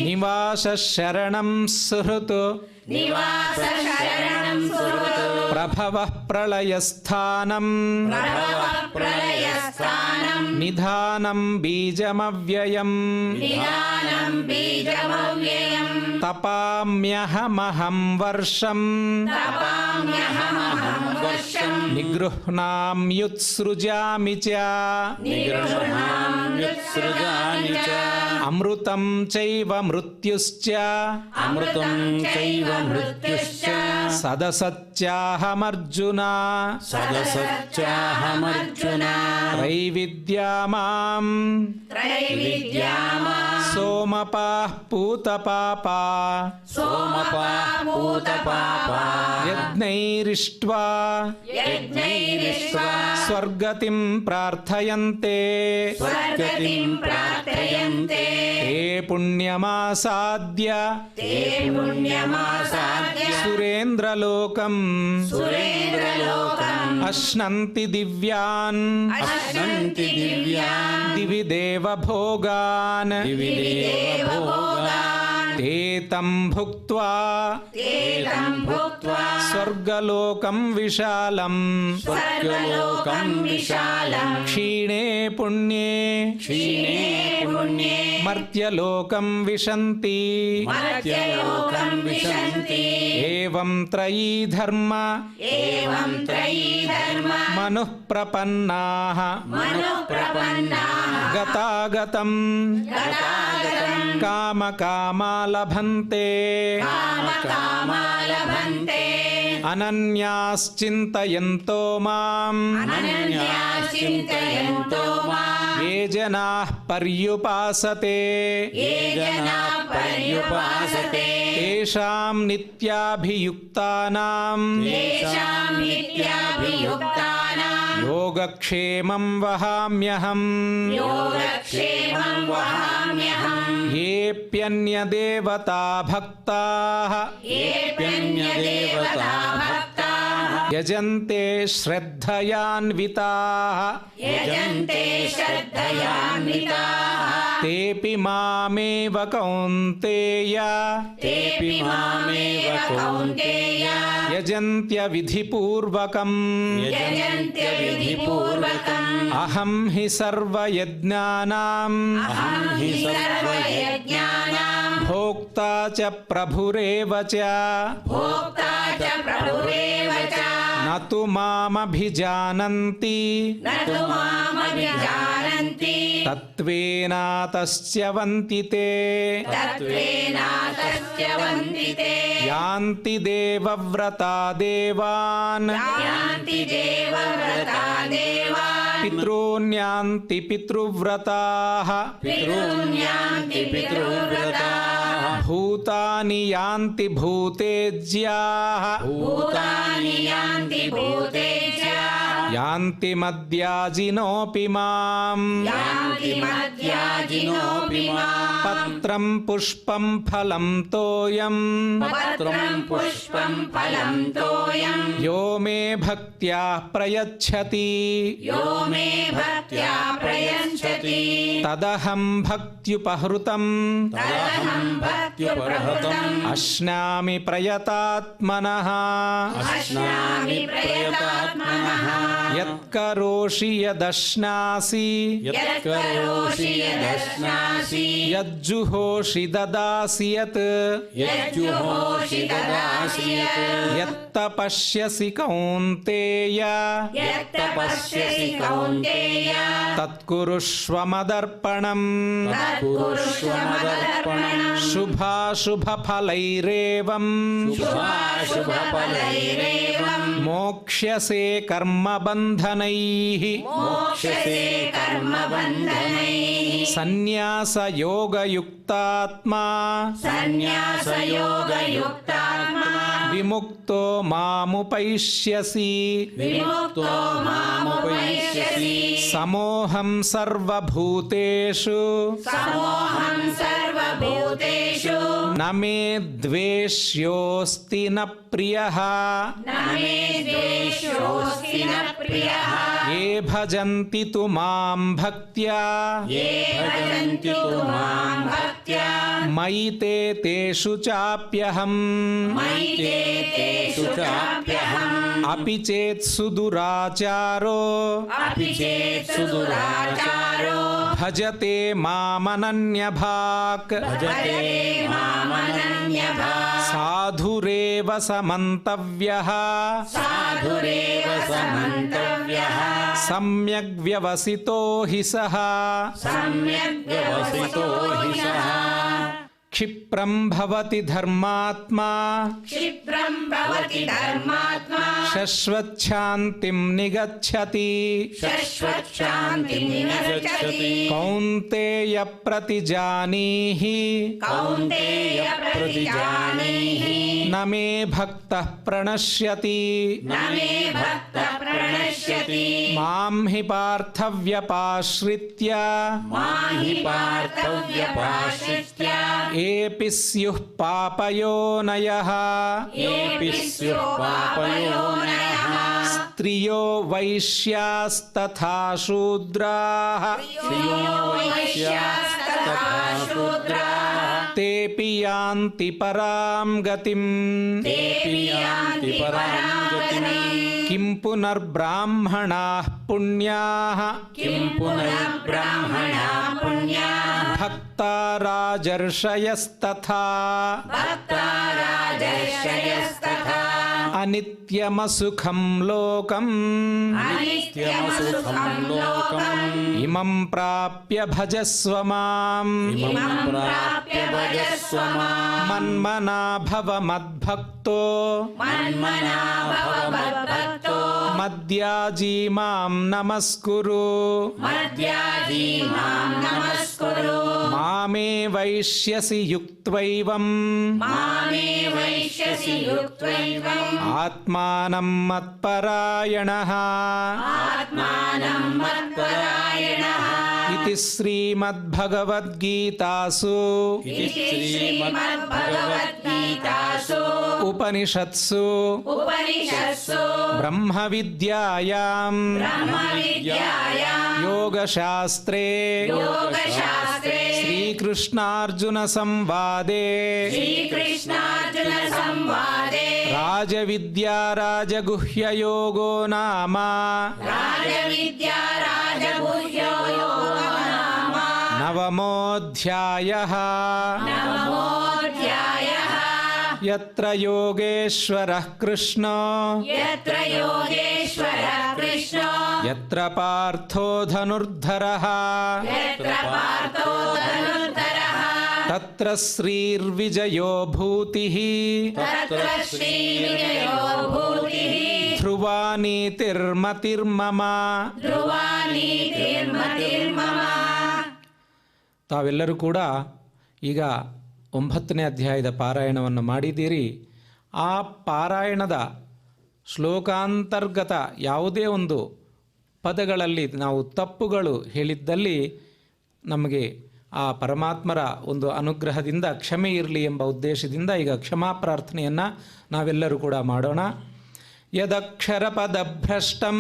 निवासः शरणं सुहृत् प्रभवः प्रलयस्थानं निधानं बीजमव्ययम् तपाम्यहमहं वर्षं निगृह्णाम्युत्सृजामि च अमृतं चैव मृत्युश्च सदसच्चाहमर्जुन त्रैविद्या मां सोमपाः पूतपापा यज्ञैरिष्ट्वा स्वर्गतिं प्रार्थयन्ते ते पुण्यमासाद्य सुरेन्द्रलोकम् अश्नन्ति दिव्यान् दिवि देवभोगान् ते तं भुक्त्वा स्वर्गलोकं विशालम् क्षीणे पुण्ये मर्त्यलोकं विशन्ति एवं त्रयी धर्म मनुः प्रपन्नाः गतागतं कामकामा लभन्ते अनन्याश्चिन्तयन्तो माम् ये जनाः पर्युपासते तेषां नित्याभियुक्तानां योगक्षेमं वहाम्यहम् येऽप्यन्यदेवता भक्ताः ಯಜಂತೆ ಶ್ರದ್ಧಯಾನ್ವಿತಾಃ ಯಜಂತೆ ಶ್ರದ್ಧಯಾನ್ವಿತಾಃ ತೇಪಿ ಮಾಮೇವ ಕೌಂತೇಯ ತೇಪಿ ಮಾಮೇವ ಕೌಂತೇಯ ಯಜಂತ್ಯ ವಿಧಿಪೂರ್ವಕಂ ಯಜಂತ್ಯ ವಿಧಿಪೂರ್ವಕಂ ಅಹಂ ಹಿ ಸರ್ವಯಜ್ಞಾನಾಂ ಅಹಂ ಹಿ ಸರ್ವಯಜ್ಞಾನಾಂ ಭೋಕ್ತಾ ಚ ಪ್ರಭುರೇವ ಚ ಭೋಕ್ತಾ ಚ ಪ್ರಭುರೇವ ಚ ನ ತು ಮಾಮಭಿಜಾನಂತಿ ನ ತು ಮಾಮಭಿಜಾನಂತಿ ತತ್ವೇನಾತಸ್ಯ ವಂತಿತೆ ತತ್ವೇನಾತಸ್ಯ ವಂದಿತೆ ಯಾಂತಿ ದೇವವ್ರತಾ ದೇವಾನ್ ಯಾಂತಿ ದೇವವ್ರತಾ ದೇವಾನ್ ಪಿತॄನ್ಯಾಂತಿ ಪಿತೃವ್ರತಾಃ ಪಿತॄನ್ಯಾಂತಿ ಪಿತೃವ್ರತಾಃ ಭೂತಾನಿ ಯಾಂತಿ ಭೂತೇಜ್ಯಾಃ ಭೂತಾನಿ ಯಾಂತಿ ಭೂತೇಜ್ಯಾಃ ಯಾಂತಿ ಮದ್ಯಾಜಿನೋಪಿ ಮಾಂ ಯಾಂತಿ ಮದ್ಯಾಜಿನೋಪಿ ಮಾಂ ಪತ್ರಂ ಪುಷ್ಪಂ ಫಲಂ ತೋಯಂ ಪತ್ರಂ ಪುಷ್ಪಂ ಫಲಂ ತೋಯಂ ಯೋ ಮೇ ಭಕ್ತ್ಯಾ ಪ್ರಯಚ್ಛತಿ ಯೋ ಮೇ ಭಕ್ತ್ಯಾ ಪ್ರಯಚ್ಛತಿ ತದಹಂ ಭಕ್ತ್ಯುಪಹೃತಂ ತದಹಂ ಭಕ್ತ್ಯುಪಹೃತಂ ಅಶ್ನಾಮಿ ಪ್ರಯತಾತ್ಮನಃ ಅಶ್ನಾಮಿ ಪ್ರಯತಾತ್ಮನಃ ಯತ್ಕರೋಷಿ ಯದಶ್ನಾಸಿ ಯತ್ಕರೋಷಿ ಯದಶ್ನಾಸಿ ಯಜ್ಜುಹೋಷಿ ದದಾಸಿ ಯತ್ ಯಜ್ಜುಹೋಷಿ ದದಾಸಿ ಯತ್ ಯತ್ತಪಶ್ಯಸಿ ಕೌಂತೇಯ ಯತ್ತಪಶ್ಯಸಿ ಕೌಂತೇಯ ತತ್ಕುರುಷ್ವ ಮದರ್ಪಣಂ ತತ್ಕುರುಷ್ವ ಮದರ್ಪಣಂ ಶುಭಾಶುಭಫಲೈರೇವಂ ಶುಭಾಶುಭಫಲೈರೇವಂ ಮೋಕ್ಷ್ಯಸೆ ಕರ್ಮಬಂಧನೈಃ ಮೋಕ್ಷಸೇ ಕರ್ಮಬಂಧನೈಃ ಸನ್ಯಾಸಯೋಗಯುಕ್ತಾತ್ಮಾ ಸನ್ಯಾಸಯೋಗಯುಕ್ತಾತ್ಮಾ ವಿಮುಕ್ತೋ ಮಾಮುಪೈಷ್ಯಸಿ ವಿಮುಕ್ತೋ ಮಾಮುಪೈಷ್ಯಸಿ ಸಮೋಹಂ ಸರ್ವಭೂತೇಷು ಸಮೋಹಂ ಸರ್ವಭೂತೇಷು ನ ಮೇ ದ್ವೇಷ್ಯೋಸ್ತಿ ನ ಪ್ರಿಯಃ ನ ಮೇ ದ್ವೇಷೋಸ್ತಿ ನ ಪ್ರಿಯಃ ಯೇ ಭಜಂತಿ ತು ಮಾಂ ಭಕ್ತ್ಯಾ ಯೇ ಭಜಂತಿ ತು ಮಾಂ ಭಕ್ತ್ಯಾ ಮಯಿ ತೇ ತೇಷು ಚಾಪ್ಯಹಂ ಮಯಿ ತೇ ತೇಷು ಚಾಪ್ಯಹಂ ಅಪಿ ಚೇತ್ ಸುದುರಾಚಾರೋ ಅಪಿ ಚೇತ್ ಸುದುರಾಚಾರೋ ಭಜತೆ ಮಾಮನನ್ಯಭಾಕ್ ಭಜತೆ ಮಾಮನನ್ಯಭಾಕ್ ಸಾಧುರೇವ ಸಮಂತವ್ಯಃ ಸಾಧುರೇವ ಸಮಂತವ್ಯಃ ಸಮ್ಯಗ್ ವ್ಯವಸಿತೋ ಹಿ ಸಃ ಸಮ್ಯಕ್ ವ್ಯವಸಿತೋ ಹಿ ಸಃ ಕ್ಷಿಪ್ರಂ ಭವತಿ ಧರ್ಮಾತ್ಮಾ ಕ್ಷಿಪ್ರಂ ಭವತಿ ಧರ್ಮಾತ್ಮಾ ಶಶ್ವಚ್ಛಾಂತಿಂ ನಿಗಚ್ಚತಿ ಶಶ್ವಚ್ಛಾಂತಿಂ ನಿಗಚ್ಚತಿ ಕೌಂತೇಯ ಪ್ರತಿಜಾನೀಹಿ ಕೌಂತೇಯ ಪ್ರತಿಜಾನೀಹಿ ನ ಮೇ ಭಕ್ತಃ ಪ್ರಣಶ್ಯತಿ ನ ಮೇ ಭಕ್ತಃ ಪ್ರಣಶ್ಯತಿ ಮಾಂ ಹಿ ಪಾರ್ಥವ್ಯಪಾಶ್ರಿತ್ಯ ಮಾಹಿ ಪಾರ್ಥವ್ಯಪಾಶ್ರಿತ್ಯ ಏಪಿ ಸ್ಯುಃ ಪಾಪಯೋನಯಃ ಏಪಿ ಸ್ಯುಃ ಪಾಪಯೋನಯಃ ಸ್ತ್ರಿಯೋ ವೈಶ್ಯಾಸ್ತಥಾ ಶೂದ್ರಾಃ ಶ್ರಿಯೋ ವೈಶ್ಯಾಸ್ತಥಾ ಶೂದ್ರಾಃ ತೇಪಿ ಯಾಂತಿ ಪರಾಂ ಗತಿಂ ತೇಪಿ ಯಾಂತಿ ಪರಾಂ ಗತಿಂ ಕಿಂ ಪುನರ್ಬ್ರಾಹ್ಮಣಾಃ ಪುಣ್ಯಾಃ ಕಿಂ ಪುನಃ ಬ್ರಾಹ್ಮಣಾ ಪುಣ್ಯಾಃ ಭಕ್ತಾ ರಾಜರ್ಷಯಸ್ತಥಾ ಭಕ್ತಾ ರಾಜರ್ಷಯಸ್ತಥಾ ಅನಿತ್ಯಮಸುಖಂ ಲೋಕಂ ಅನಿತ್ಯಮಸುಖಂ ಲೋಕಂ ಇಮಂ ಪ್ರಾಪ್ಯ ಭಜಸ್ವ ಮಾಂ ಇಮಂ ಪ್ರಾಪ್ಯ ಭಜಸ್ವ ಮಾಂ ಮನ್ಮನಾ ಭವ ಮದ್ಭಕ್ತೋ ಮನ್ಮನಾ ಭವ ಮದ್ಭಕ್ತೋ ಮದ್ಯಾಜೀ ಮಾಂ ನಮಸ್ಕುರು ಮದ್ಯಾಜೀ ಮಾಂ ನಮಸ್ಕುರು ಮಾಮೇ ವೈಷ್ಯಸಿ ಯುಕ್ತ್ವೈವಂ ಮಾಮೇ ವೈಶ್ಯಸಿ ಯುಕ್ತ್ವೈವಂ ಆತ್ಮಾನಂ ಮತ್ಪರಾಯಣಃ ಆತ್ಮಾನಂ ಮತ್ಪರಾಯಣಃ ಇತಿ ಶ್ರೀಮದ್ಭಗವದ್ಗೀತಾಸು ಇತಿ ಶ್ರೀಮದ್ಭಗವದ್ಗೀತಾಸು गीतासु उपनिषत्सु उपनिषत्सु ब्रह्मविद्यायां ब्रह्मविद्यायां योगशास्त्रे योगशास्त्रे श्रीकृष्णार्जुनसंवादे श्रीकृष्णार्जुनसंवादे राजविद्या राजगुह्ययोगो नाम राजविद्या राजगुह्यो योगो नाम नवमोऽध्यायः। नवमोऽध्यायः। यत्र योगेश्वरः कृष्णो यत्र योगेश्वरः कृष्णो यत्र पार्थो धनुर्धरः यत्र पार्थो धनुर्धरः तत्र श्रीर्विजयो भूतिः तत्र श्रीविजयो भूतिः ध्रुवा नीतिर्मतिर्मम। ಧ್रुवा ನೀತಿರ್ಮತಿರ್ಮಮ. ತಾವೆಲ್ಲರೂ ಕೂಡ ಈಗ 9ನೇ ಅಧ್ಯಾಯದ ಪಾರಾಯಣವನ್ನು ಮಾಡಿದ್ದೀರಿ. ಆ ಪಾರಾಯಣದ ಶ್ಲೋಕಾಂತರ್ಗತ ಯಾವುದೇ ಒಂದು ಪದಗಳಲ್ಲಿ ನಾವು ತಪ್ಪುಗಳು ಹೇಳಿದ್ದಲ್ಲಿ ನಮಗೆ ಆ ಪರಮಾತ್ಮರ ಒಂದು ಅನುಗ್ರಹದಿಂದ ಕ್ಷಮೆ ಇರಲಿ ಎಂಬ ಉದ್ದೇಶದಿಂದ ಈಗ ಕ್ಷಮಾ ಪ್ರಾರ್ಥನೆಯನ್ನು ನಾವೆಲ್ಲರೂ ಕೂಡ ಮಾಡೋಣ. ಯದಕ್ಷರಪದಭ್ರಷ್ಟಂ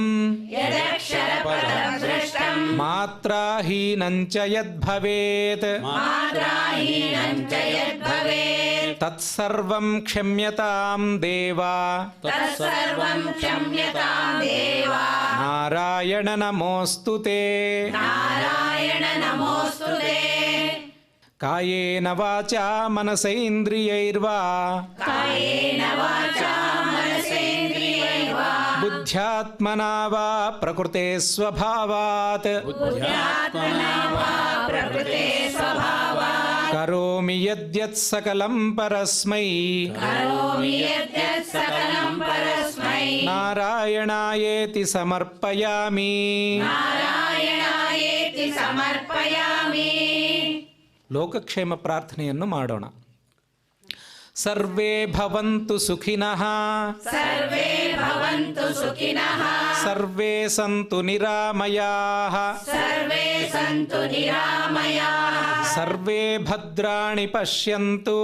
ಯದಕ್ಷರಪದಭ್ರಷ್ಟಂ ಮಾತ್ರಾಹೀನಂಚ ಯದ್ಭವೇತ್ ಮಾತ್ರಾಹೀನಂ ಚ ಯದ್ಭವೇತ್ ತತ್ಸರ್ವಂ ಕ್ಷಮ್ಯತಾಂ ದೇವ ತತ್ಸರ್ವಂ ಕ್ಷಮ್ಯತಾಂ ದೇವ. ನಾರಾಯಣ ನಮೋಸ್ತುತೆ. ನಾರಾಯಣ ನಮೋಸ್ತುತೆ. ಕಾಯೇನ ವಾಚಾ ಮನಸೇಂದ್ರಿಯೈರ್ವಾ ಕಾಯೇನ ವಾಚಾ ಮನಸೇಂದ್ರಿಯೈರ್ವಾ ಬುದ್ಧ್ಯಾತ್ಮನಾ ವಾ ಪ್ರಕೃತೆ ಸ್ವಭಾವಾತ್ ಬುದ್ಧ್ಯಾತ್ಮನಾ ವಾ ಪ್ರಕೃತೆ ಸ್ವಭಾವಾತ್ ಕರೋಮಿ ಯದ್ಯತ್ ಸಕಲಂ ಪರಸ್ಮೈ ಕರೋಮಿ ಯದ್ಯತ್ ಸಕಲಂ ಪರಸ್ಮೈ ನಾರಾಯಣಾಯೇತಿ ಸಮರ್ಪಯಾಮಿ. ನಾರಾಯಣಾಯೇತಿ ಸಮರ್ಪಯಾಮಿ. ಲೋಕಕ್ಷೇಮ ಪ್ರಾರ್ಥನೆಯನ್ನು ಮಾಡೋಣ. ಸರ್ವೇ ಭವಂತು ಸುಖಿನಃ ಸರ್ವೇ ಭವಂತು ಸುಖಿನಃ ಸರ್ವೇ ಸಂತು ನಿರಾಮಯಾಃ ಸರ್ವೇ ಸಂತು ನಿರಾಮಯಾಃ ಸರ್ವೇ ಭದ್ರಾಣಿ ಪಶ್ಯಂತು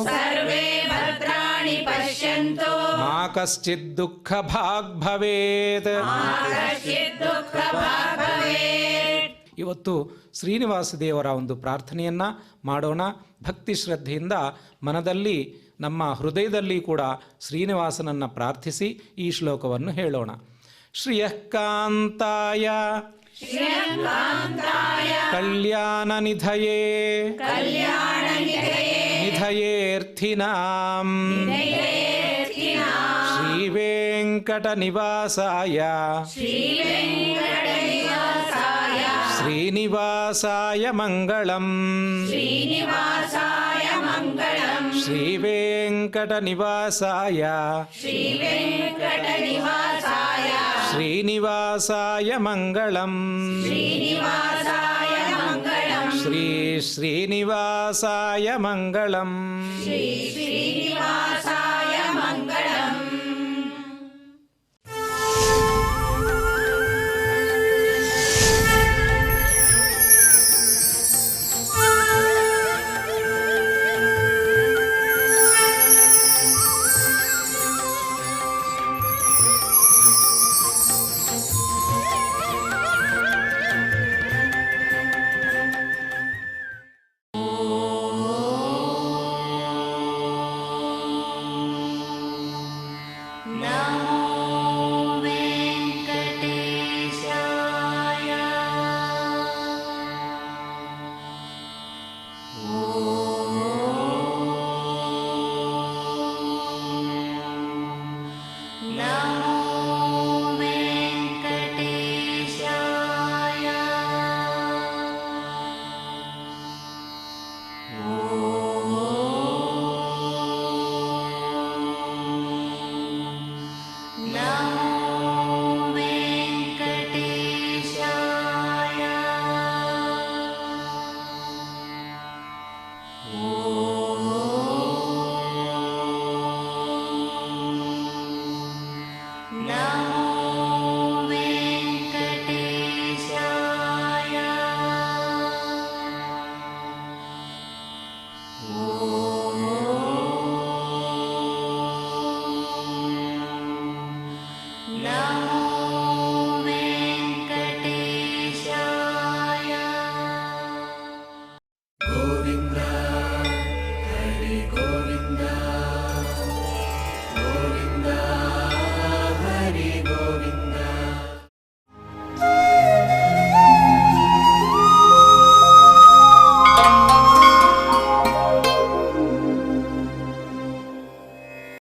ಸರ್ವೇ ಭದ್ರಾಣಿ ಪಶ್ಯಂತು ಮಾ ಕಶ್ಚಿತ್ ದುಃಖ ಭಾಗ್ ಭವೇತ್. ಮಾ ಕಶ್ಚಿತ್ ದುಃಖ ಭಾಗ್ ಭವೇತ್. ಇವತ್ತು ಶ್ರೀನಿವಾಸ ದೇವರ ಒಂದು ಪ್ರಾರ್ಥನೆಯನ್ನು ಮಾಡೋಣ. ಭಕ್ತಿ ಶ್ರದ್ಧೆಯಿಂದ ಮನದಲ್ಲಿ ನಮ್ಮ ಹೃದಯದಲ್ಲಿ ಕೂಡ ಶ್ರೀನಿವಾಸನನ್ನು ಪ್ರಾರ್ಥಿಸಿ ಈ ಶ್ಲೋಕವನ್ನು ಹೇಳೋಣ. ಶ್ರಿಯಃಕಾಂತಾಯ ಶ್ರೀಕಾಂತಾಯ ಕಲ್ಯಾಣನಿಧಯೇ ಕಲ್ಯಾಣನಿಧಯೇ ನಿಧಯೇರ್ಥಿನಾಂ ನಿಧಯೇರ್ಥಿನಾಂ ಶ್ರೀವೆಂಕಟನಿವಾಸಾಯ ಶ್ರೀವೆಂಕಟನಿವಾಸಾಯ ಶ್ರೀನಿವಾಸಾಯ ಮಂಗಳಂ. ಶ್ರೀನಿವಾಸಾಯ ಮಂಗಳಂ. ಶ್ರೀವೆಂಕಟನಿವಾಸಾಯ ಶ್ರೀವೆಂಕಟನಿವಾಸಾಯ ಶ್ರೀನಿವಾಸಾಯ ಮಂಗಳಂ. ಶ್ರೀನಿವಾಸಾಯ ಮಂಗಳಂ. ಶ್ರೀನಿವಾಸಾಯ ಮಂಗಳಂ. ಶ್ರೀನಿವಾಸಾಯ